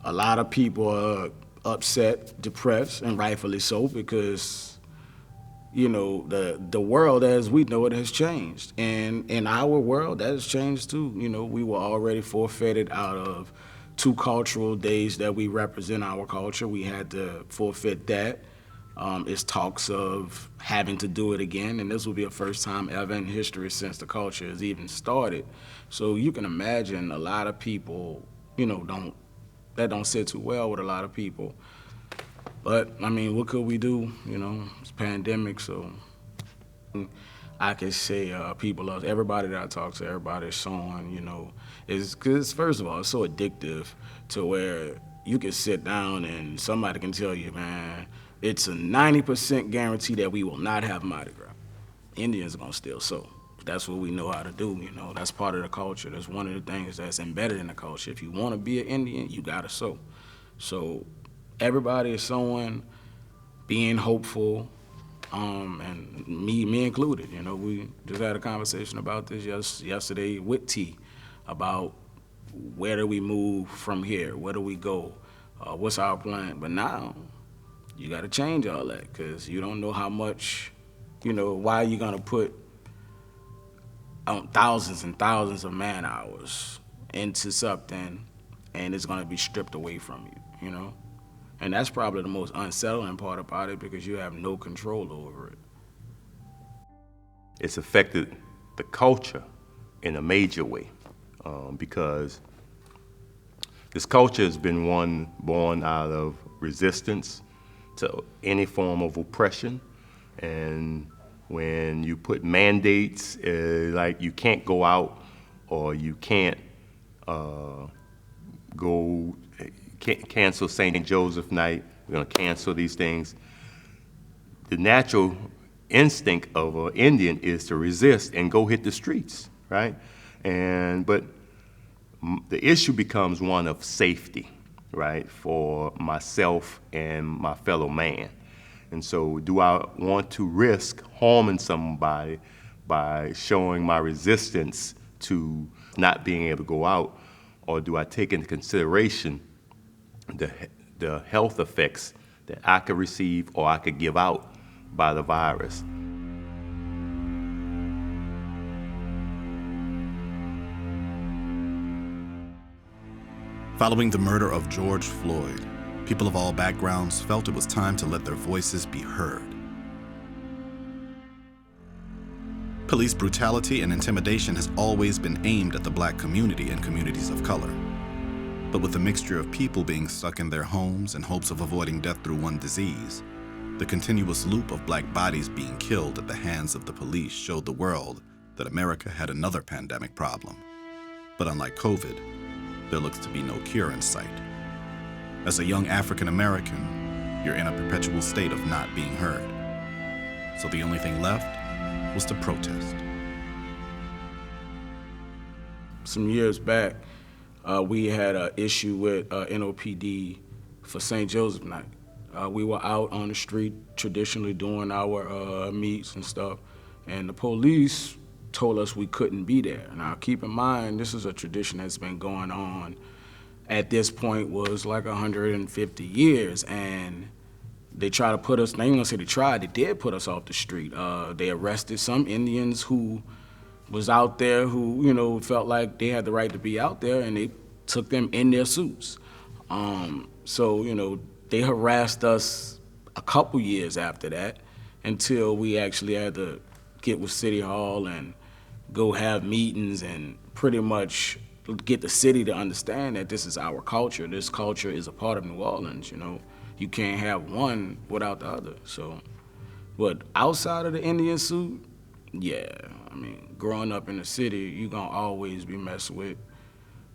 Speaker 5: A lot of people are upset, depressed, and rightfully so, because the world as we know it has changed. And in our world, that has changed too. We were already forfeited out of 2 cultural days that we represent our culture. We had to forfeit that. It's talks of having to do it again, and this will be a first time ever in history since the culture has even started. So you can imagine a lot of people, that don't sit too well with a lot of people. But, what could we do? It's a pandemic, so I could say everybody that I talk to, everybody's showing, is because, first of all, it's so addictive to where you can sit down and somebody can tell you, man, it's a 90% guarantee that we will not have Mardi Gras. Indians are gonna still sow. That's what we know how to do, That's part of the culture. That's one of the things that's embedded in the culture. If you wanna be an Indian, you gotta sow. So everybody is sowing, being hopeful, and me included. We just had a conversation about this yesterday with T, about where do we move from here? Where do we go? What's our plan? But now, you got to change all that, because you don't know how much, why you're going to put thousands and thousands of man hours into something and it's going to be stripped away from you, And that's probably the most unsettling part about it, because you have no control over it.
Speaker 6: It's affected the culture in a major way, because this culture has been one born out of resistance to any form of oppression. And when you put mandates, like you can't go out or you can't cancel St. Joseph Night, we're gonna cancel these things. The natural instinct of an Indian is to resist and go hit the streets, right? But the issue becomes one of safety, right, for myself and my fellow man. And so do I want to risk harming somebody by showing my resistance to not being able to go out, or do I take into consideration the health effects that I could receive or I could give out by the virus?
Speaker 1: Following the murder of George Floyd, people of all backgrounds felt it was time to let their voices be heard. Police brutality and intimidation has always been aimed at the Black community and communities of color. But with a mixture of people being stuck in their homes in hopes of avoiding death through one disease, the continuous loop of Black bodies being killed at the hands of the police showed the world that America had another pandemic problem. But unlike COVID, there looks to be no cure in sight. As a young African American, you're in a perpetual state of not being heard. So the only thing left was to protest.
Speaker 5: Some years back, we had an issue with NOPD for St. Joseph Night. We were out on the street traditionally doing our meets and stuff, and the police told us we couldn't be there. Now keep in mind, this is a tradition that's been going on at this point was like 150 years, and they try to put us, they ain't gonna say they tried, they did put us off the street. They arrested some Indians who was out there who, you know, felt like they had the right to be out there, and they took them in their suits. So, you know, they harassed us a couple years after that until we actually had to get with City Hall and go have meetings and pretty much get the city to understand that this is our culture. This culture is a part of New Orleans, you know. You can't have one without the other, so. But outside of the Indian suit, yeah, I mean, growing up in the city, you're gonna always be messed with,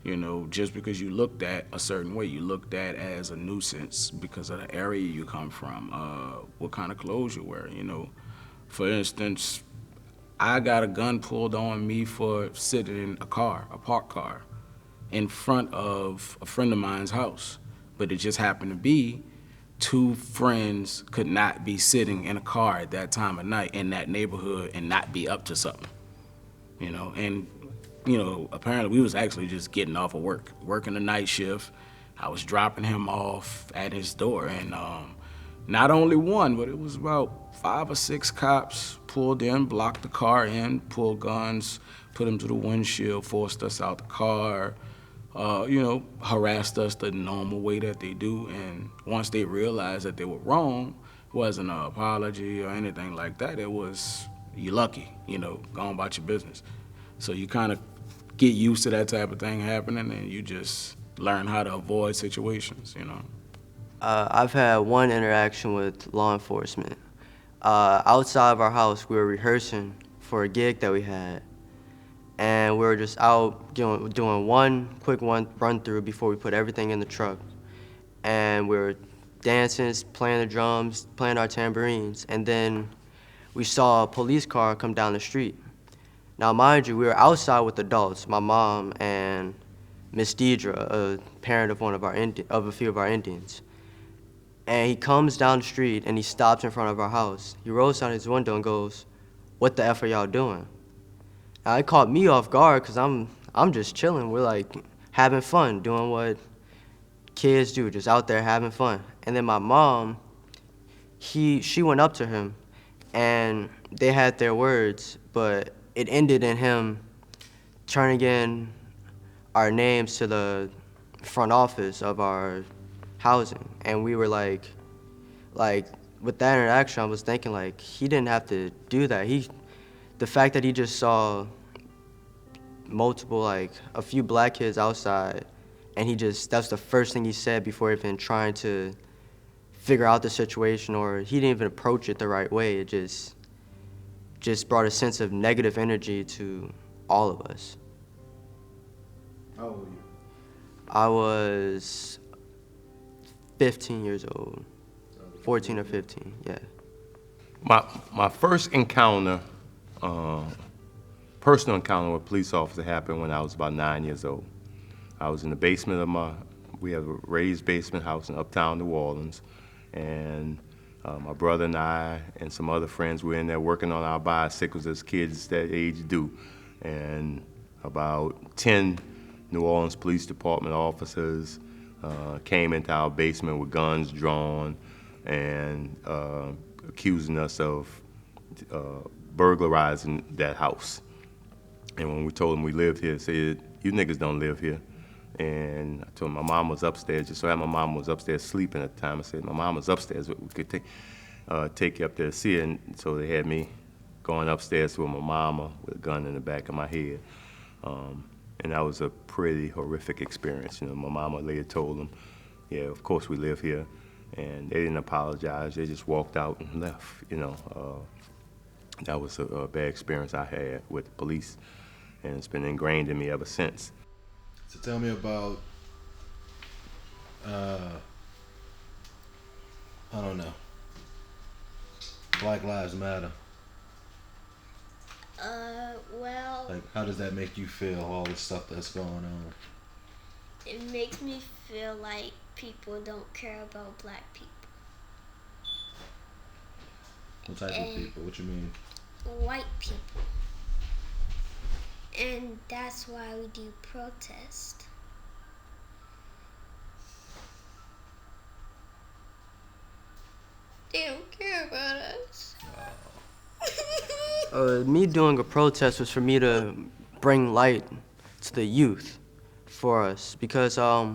Speaker 5: you know, just because you looked at a certain way. You looked at as a nuisance because of the area you come from, what kind of clothes you wear, you know. For instance, I got a gun pulled on me for sitting in a car, a parked car, in front of a friend of mine's house. But it just happened to be two friends could not be sitting in a car at that time of night in that neighborhood and not be up to something, you know. And, you know, apparently we was actually just getting off of work, working the night shift. I was dropping him off at his door, and not only one, but it was about 5 or 6 cops pulled in, blocked the car in, pulled guns, put them to the windshield, forced us out the car, you know, harassed us the normal way that they do. And once they realized that they were wrong, it wasn't an apology or anything like that. It was, you lucky, you know, go on about your business. So you kind of get used to that type of thing happening, and you just learn how to avoid situations, you know.
Speaker 8: I've had one interaction with law enforcement. Outside of our house, we were rehearsing for a gig that we had, and we were just out doing one quick run through before we put everything in the truck. And we were dancing, playing the drums, playing our tambourines, and then we saw a police car come down the street. Now, mind you, we were outside with adults, my mom and Miss Deidre, a parent of a few of our Indians. And he comes down the street and he stops in front of our house. He rolls down his window and goes, "What the F are y'all doing?" Now, it caught me off guard because I'm just chilling. We're like having fun, doing what kids do, just out there having fun. And then my mom, she went up to him and they had their words, but it ended in him turning in our names to the front office of our housing. And we were like with that interaction, I was thinking like, he didn't have to do that. The fact that he just saw multiple, like a few black kids outside, and that's the first thing he said before even trying to figure out the situation, or he didn't even approach it the right way. It just brought a sense of negative energy to all of us.
Speaker 9: How old were you?
Speaker 8: I was 15 years old, 14 or 15, yeah.
Speaker 6: My first encounter, personal encounter with a police officer happened when I was about 9 years old. I was in the basement of we have a raised basement house in uptown New Orleans, and my brother and I and some other friends were in there working on our bicycles as kids that age do. And about 10 New Orleans Police Department officers came into our basement with guns drawn and accusing us of burglarizing that house. And when we told them we lived here, they said, "You niggas don't live here." And I told them my mom was upstairs. Just so my mom was upstairs sleeping at the time. I said, "My mom was upstairs. We could take you up there to see her." And so they had me going upstairs with my mama with a gun in the back of my head. And that was a pretty horrific experience. You know, my mama later told them, "Yeah, of course we live here." And they didn't apologize. They just walked out and left. You know, that was a bad experience I had with the police, and it's been ingrained in me ever since.
Speaker 16: So tell me about, I don't know, Black Lives Matter.
Speaker 2: Well,
Speaker 16: Like, how does that make you feel, all the stuff that's going on?
Speaker 2: it makes me feel like people don't care about black people.
Speaker 16: What type of people? What you mean?
Speaker 2: White people. And that's why we do protest. They don't care about us.
Speaker 8: Me doing a protest was for me to bring light to the youth for us, because I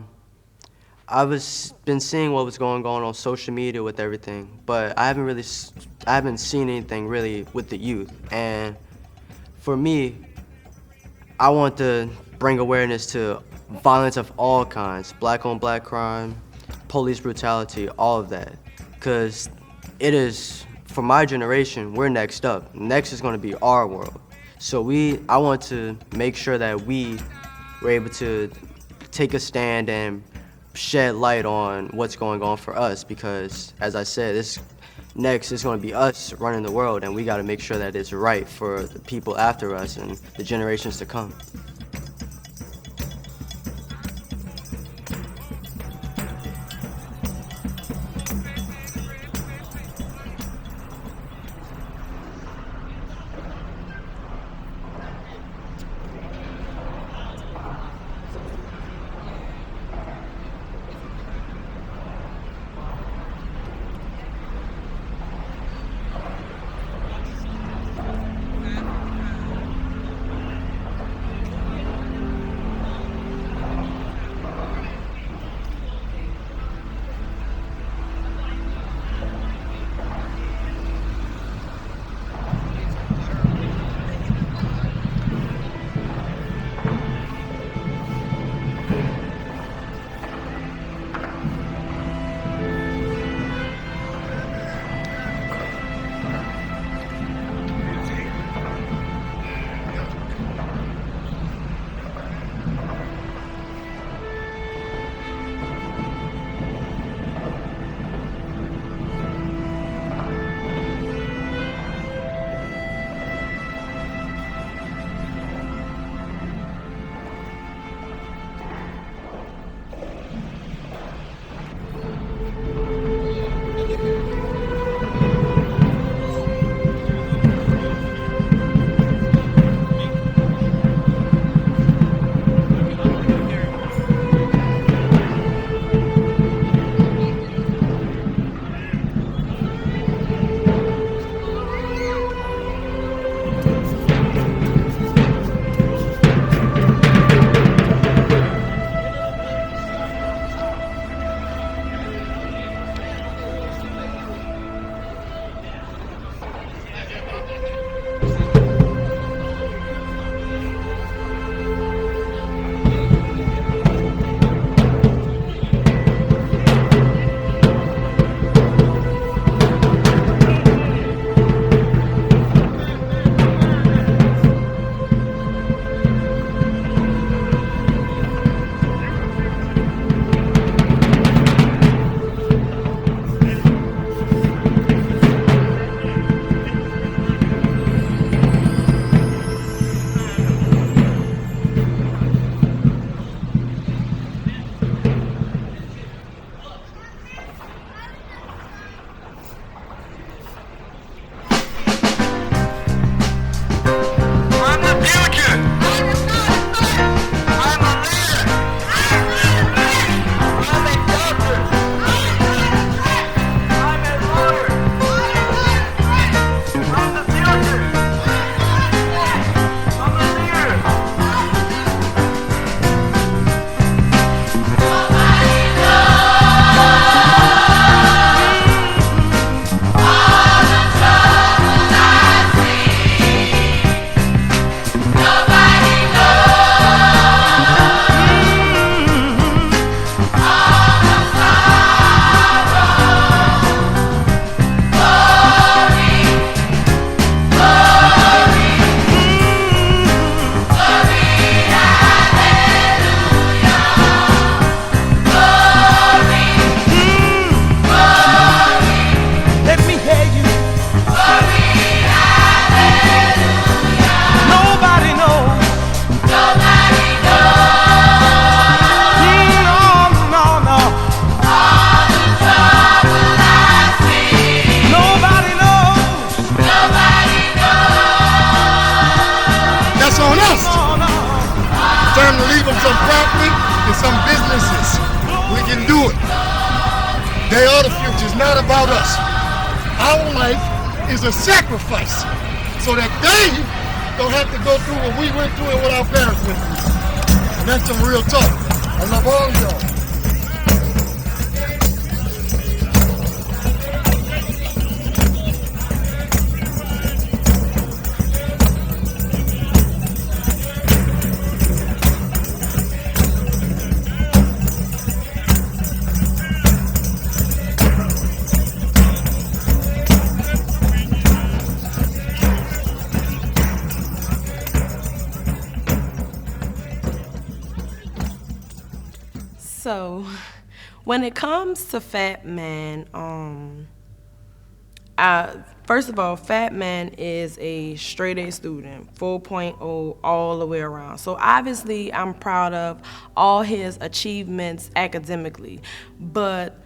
Speaker 8: been seeing what was going on social media with everything, but I haven't seen anything really with the youth. And for me, I want to bring awareness to violence of all kinds, black on black crime, police brutality, all of that, because it is, for my generation, we're next up. Next is going to be our world. So I want to make sure that we were able to take a stand and shed light on what's going on for us, because, as I said, next is going to be us running the world, and we got to make sure that it's right for the people after us and the generations to come.
Speaker 17: time to leave them some property and some businesses. We can do it. They are the future. It's not about us. Our life is a sacrifice so that they don't have to go through what we went through and what our parents went through. And that's some real talk. I love all of y'all.
Speaker 3: So, when it comes to Fat Man, first of all, Fat Man is a straight A student, 4.0 all the way around. So obviously, I'm proud of all his achievements academically, but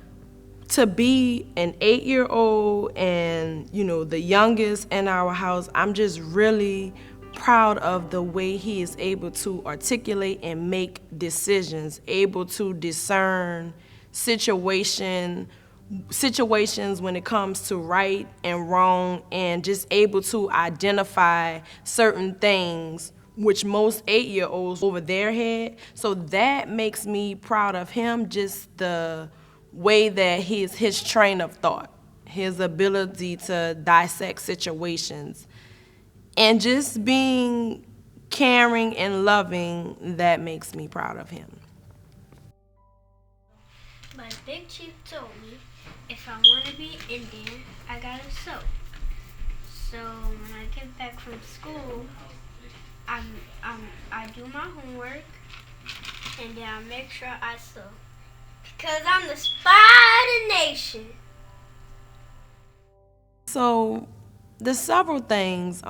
Speaker 3: to be an 8-year-old and, you know, the youngest in our house, I'm just really proud of the way he is able to articulate and make decisions, able to discern situations when it comes to right and wrong, and just able to identify certain things which most 8-year-olds over their head. So that makes me proud of him, just the way that his train of thought, his ability to dissect situations, and just being caring and loving, that makes me proud of him.
Speaker 2: My big chief told me if I want to be Indian, I gotta sew. So when I get back from school, I do my homework and then I make sure I sew. Because I'm the Spider Nation.
Speaker 3: So there's several things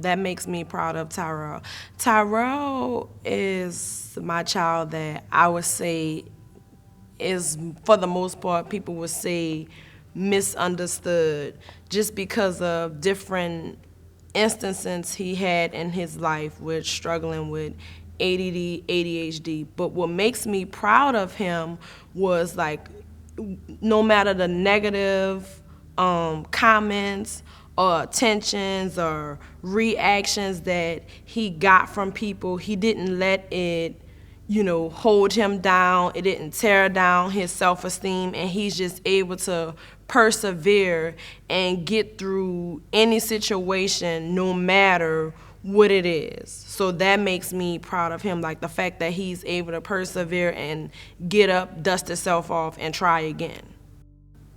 Speaker 3: that makes me proud of Tyrell. Tyrell is my child that I would say is, for the most part, people would say misunderstood, just because of different instances he had in his life with struggling with ADD, ADHD. But what makes me proud of him was, like, no matter the negative comments or attentions or reactions that he got from people, he didn't let it, you know, hold him down. It didn't tear down his self-esteem, and he's just able to persevere and get through any situation, no matter what it is. So that makes me proud of him, like the fact that he's able to persevere and get up, dust himself off, and try again.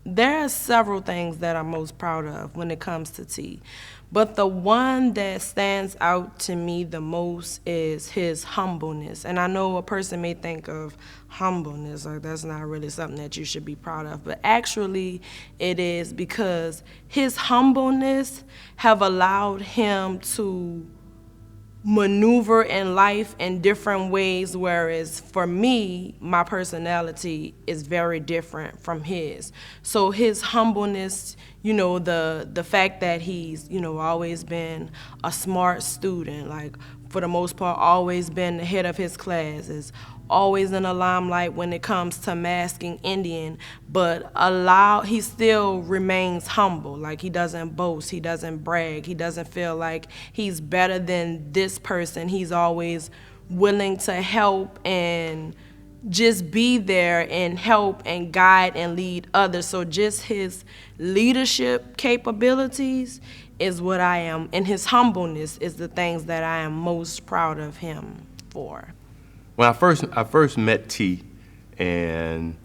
Speaker 3: There are several things that I'm most proud of when it comes to T, but the one that stands out to me the most is his humbleness. And I know a person may think of humbleness like that's not really something that you should be proud of, but actually it is, because his humbleness have allowed him to maneuver in life in different ways, whereas for me, my personality is very different from his. So his humbleness, you know, the fact that he's, you know, always been a smart student, like for the most part, always been the head of his class, is always in the limelight when it comes to masking Indian, but he still remains humble. Like, he doesn't boast, he doesn't brag, he doesn't feel like he's better than this person. He's always willing to help and just be there and help and guide and lead others. So just his leadership capabilities is what I am, and his humbleness is the things that I am most proud of him for.
Speaker 6: When I first met T, and,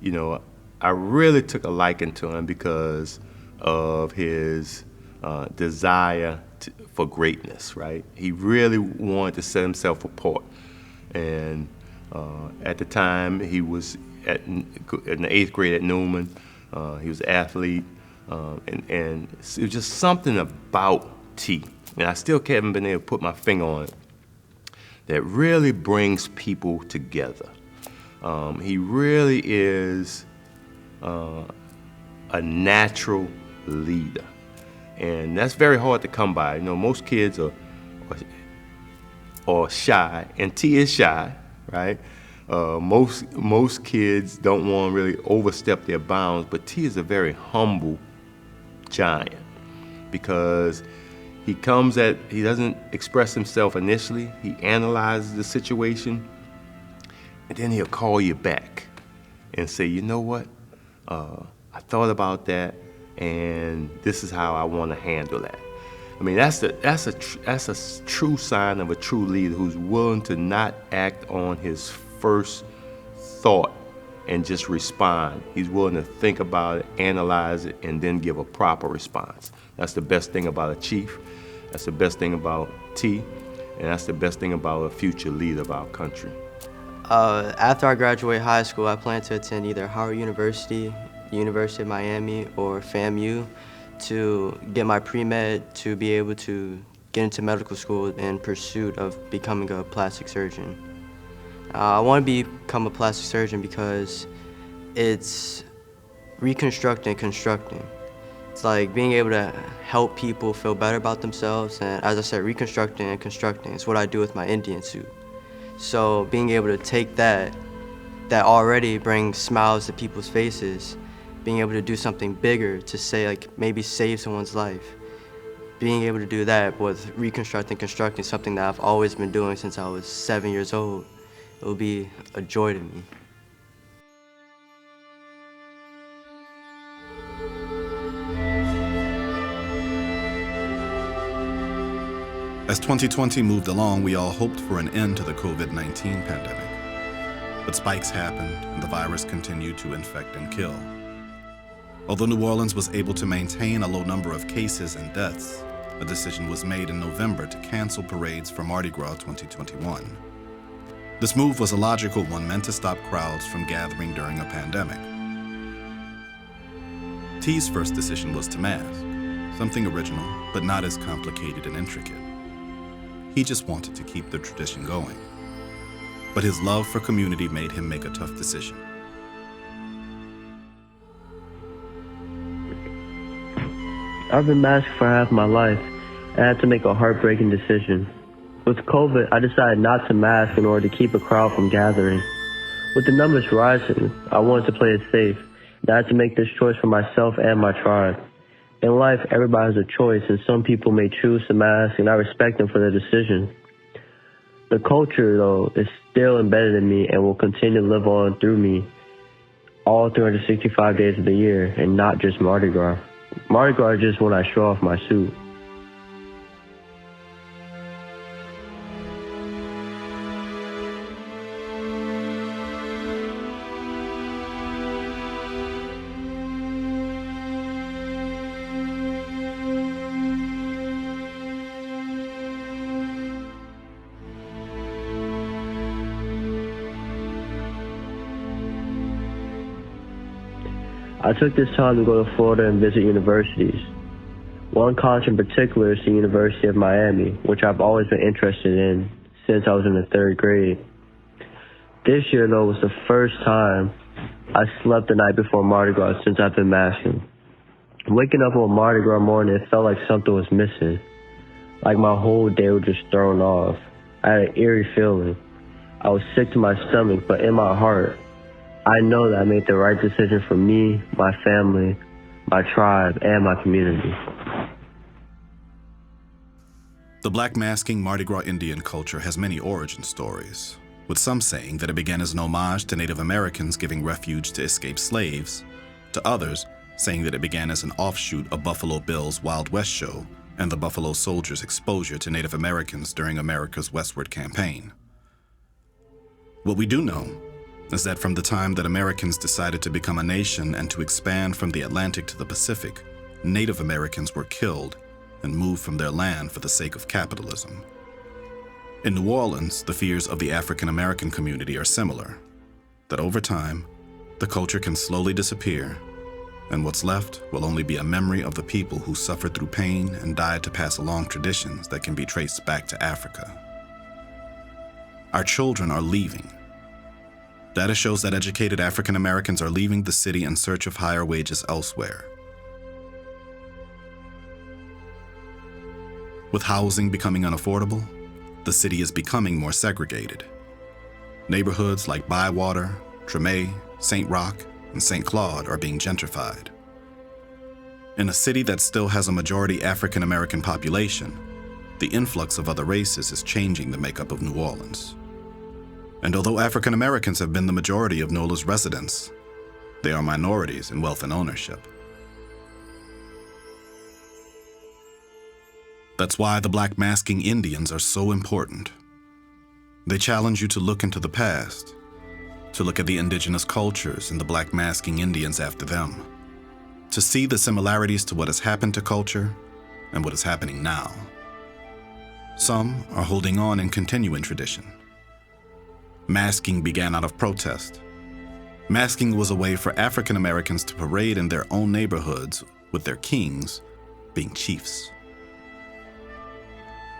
Speaker 6: you know, I really took a liking to him because of his desire for greatness, right? He really wanted to set himself apart. And at the time, he was in the 8th grade at Newman. He was an athlete, and it was just something about T, and I still haven't been able to put my finger on it, that really brings people together. He really is a natural leader, and that's very hard to come by. You know, most kids are or shy, and T is shy, right? Most kids don't want to really overstep their bounds, but T is a very humble giant because he doesn't express himself initially. He analyzes the situation, and then he'll call you back and say, you know what? I thought about that, and this is how I want to handle that. I mean, that's a true sign of a true leader who's willing to not act on his first thought and just respond. He's willing to think about it, analyze it, and then give a proper response. That's the best thing about a chief. That's the best thing about T, and that's the best thing about a future leader of our country.
Speaker 8: After I graduate high school, I plan to attend either Howard University, University of Miami, or FAMU to get my pre-med to be able to get into medical school in pursuit of becoming a plastic surgeon. I want to become a plastic surgeon because it's reconstructing and constructing. It's like being able to help people feel better about themselves, and as I said, reconstructing and constructing is what I do with my Indian suit. So being able to take that already brings smiles to people's faces, being able to do something bigger to say, like, maybe save someone's life. Being able to do that with reconstructing, constructing, something that I've always been doing since I was 7 years old, it will be a joy to me.
Speaker 1: As 2020 moved along, we all hoped for an end to the COVID-19 pandemic. But spikes happened, and the virus continued to infect and kill. Although New Orleans was able to maintain a low number of cases and deaths, a decision was made in November to cancel parades for Mardi Gras 2021. This move was a logical one meant to stop crowds from gathering during a pandemic. T's first decision was to mask, something original, but not as complicated and intricate. He just wanted to keep the tradition going. But his love for community made him make a tough decision.
Speaker 18: I've been masked for half my life and I had to make a heartbreaking decision. With COVID, I decided not to mask in order to keep a crowd from gathering. With the numbers rising, I wanted to play it safe, and I had to make this choice for myself and my tribe. In life, everybody has a choice, and some people may choose to mask, and I respect them for their decision. The culture, though, is still embedded in me and will continue to live on through me all 365 days of the year, and not just Mardi Gras. Mardi Gras is just when I show off my suit. I took this time to go to Florida and visit universities. One college in particular is the University of Miami, which I've always been interested in since I was in the 3rd grade. This year, though, was the first time I slept the night before Mardi Gras since I've been masking. Waking up on Mardi Gras morning, it felt like something was missing. Like my whole day was just thrown off. I had an eerie feeling. I was sick to my stomach, but in my heart, I know that I made the right decision for me, my family, my tribe, and my community.
Speaker 1: The black masking Mardi Gras Indian culture has many origin stories, with some saying that it began as an homage to Native Americans giving refuge to escaped slaves, to others saying that it began as an offshoot of Buffalo Bill's Wild West show and the Buffalo Soldiers' exposure to Native Americans during America's westward campaign. What we do know is that from the time that Americans decided to become a nation and to expand from the Atlantic to the Pacific, Native Americans were killed and moved from their land for the sake of capitalism. In New Orleans, the fears of the African American community are similar, that over time, the culture can slowly disappear, and what's left will only be a memory of the people who suffered through pain and died to pass along traditions that can be traced back to Africa. Our children are leaving. Data shows that educated African Americans are leaving the city in search of higher wages elsewhere. With housing becoming unaffordable, the city is becoming more segregated. Neighborhoods like Bywater, Treme, St. Roch, and St. Claude are being gentrified. In a city that still has a majority African American population, the influx of other races is changing the makeup of New Orleans. And although African Americans have been the majority of NOLA's residents, they are minorities in wealth and ownership. That's why the Black Masking Indians are so important. They challenge you to look into the past, to look at the indigenous cultures and the Black Masking Indians after them, to see the similarities to what has happened to culture and what is happening now. Some are holding on and continuing tradition. Masking began out of protest. Masking was a way for African Americans to parade in their own neighborhoods with their kings being chiefs.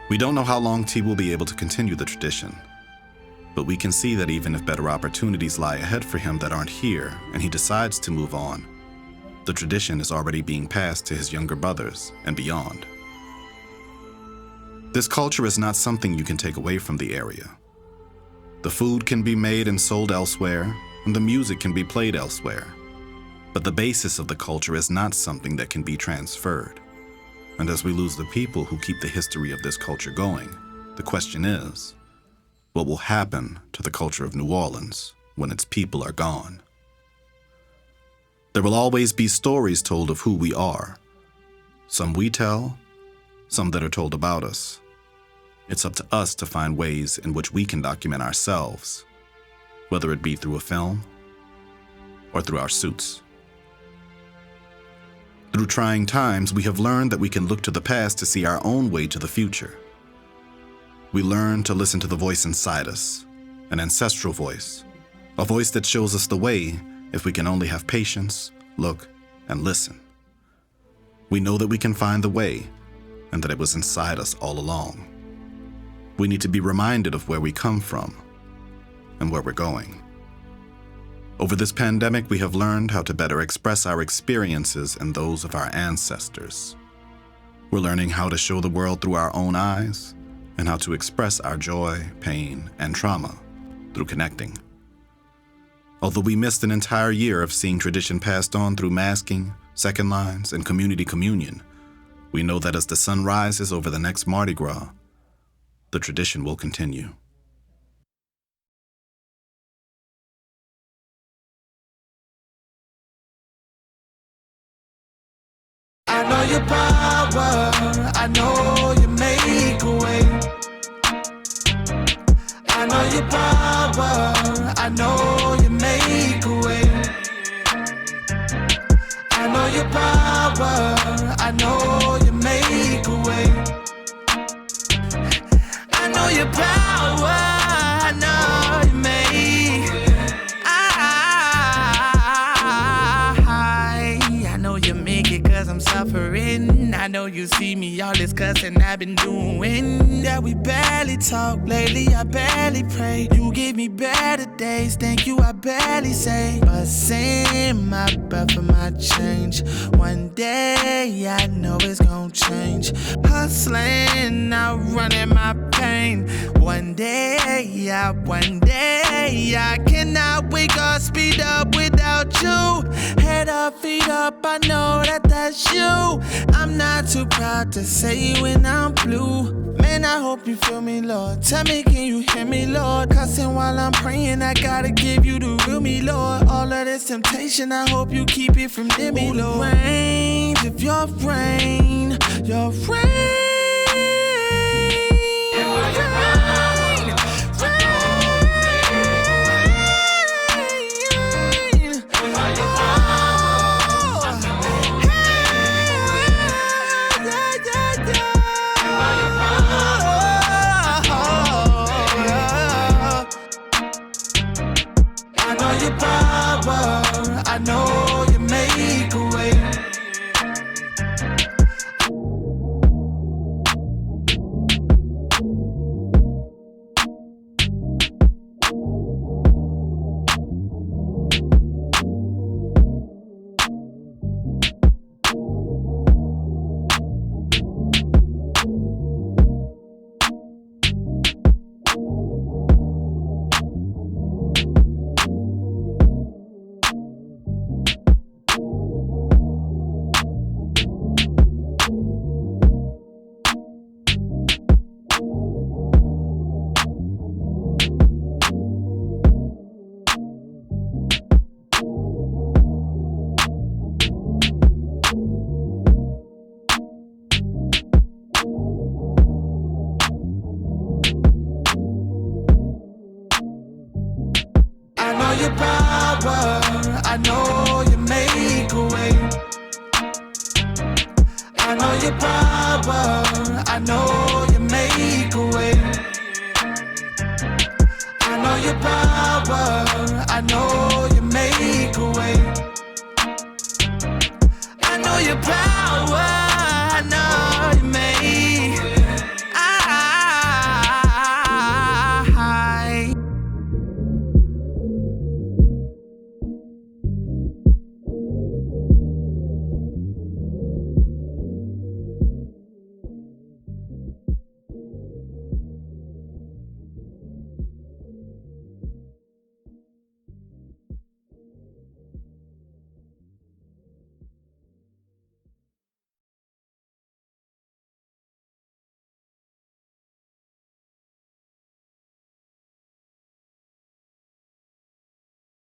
Speaker 1: We don't know how long T will be able to continue the tradition, but we can see that even if better opportunities lie ahead for him that aren't here and he decides to move on, the tradition is already being passed to his younger brothers and beyond. This culture is not something you can take away from the area. The food can be made and sold elsewhere, and the music can be played elsewhere, but the basis of the culture is not something that can be transferred. And as we lose the people who keep the history of this culture going, the question is, what will happen to the culture of New Orleans when its people are gone? There will always be stories told of who we are. Some we tell, some that are told about us. It's up to us to find ways in which we can document ourselves, whether it be through a film or through our suits. Through trying times, we have learned that we can look to the past to see our own way to the future. We learn to listen to the voice inside us, an ancestral voice, a voice that shows us the way if we can only have patience, look, and listen. We know that we can find the way and that it was inside us all along. We need to be reminded of where we come from and where we're going. Over this pandemic, we have learned how to better express our experiences and those of our ancestors. We're learning how to show the world through our own eyes and how to express our joy, pain, and trauma through connecting. Although we missed an entire year of seeing tradition passed on through masking, second lines, and community communion, we know that as the sun rises over the next Mardi Gras, the tradition will continue.
Speaker 7: I know your power, I know you make a way. I know your power, I know you make a way. I know your power, I know you make a way. I know your power, I know you make. I know you make it 'cause I'm suffering. I know you see me all this cussing I've been doing. Yeah, we barely talk lately, I barely pray. You give me better days, thank you, I barely say. But same my breath for my change. One day I know it's gonna change. Hustling, outrunning my pain. One day I cannot wake or speed up without you. Head up, feet up, I know that that's you. I'm not too proud to say when I'm blue. Man, I hope you feel me, Lord. Tell me, can you hear me, Lord? Cussing while I'm praying, I gotta give you the real me, Lord. All of this temptation, I hope you keep it from near me, Lord. The range of your rain, your rain. I know you make a way. your power, I know you make a way. I know your power, I know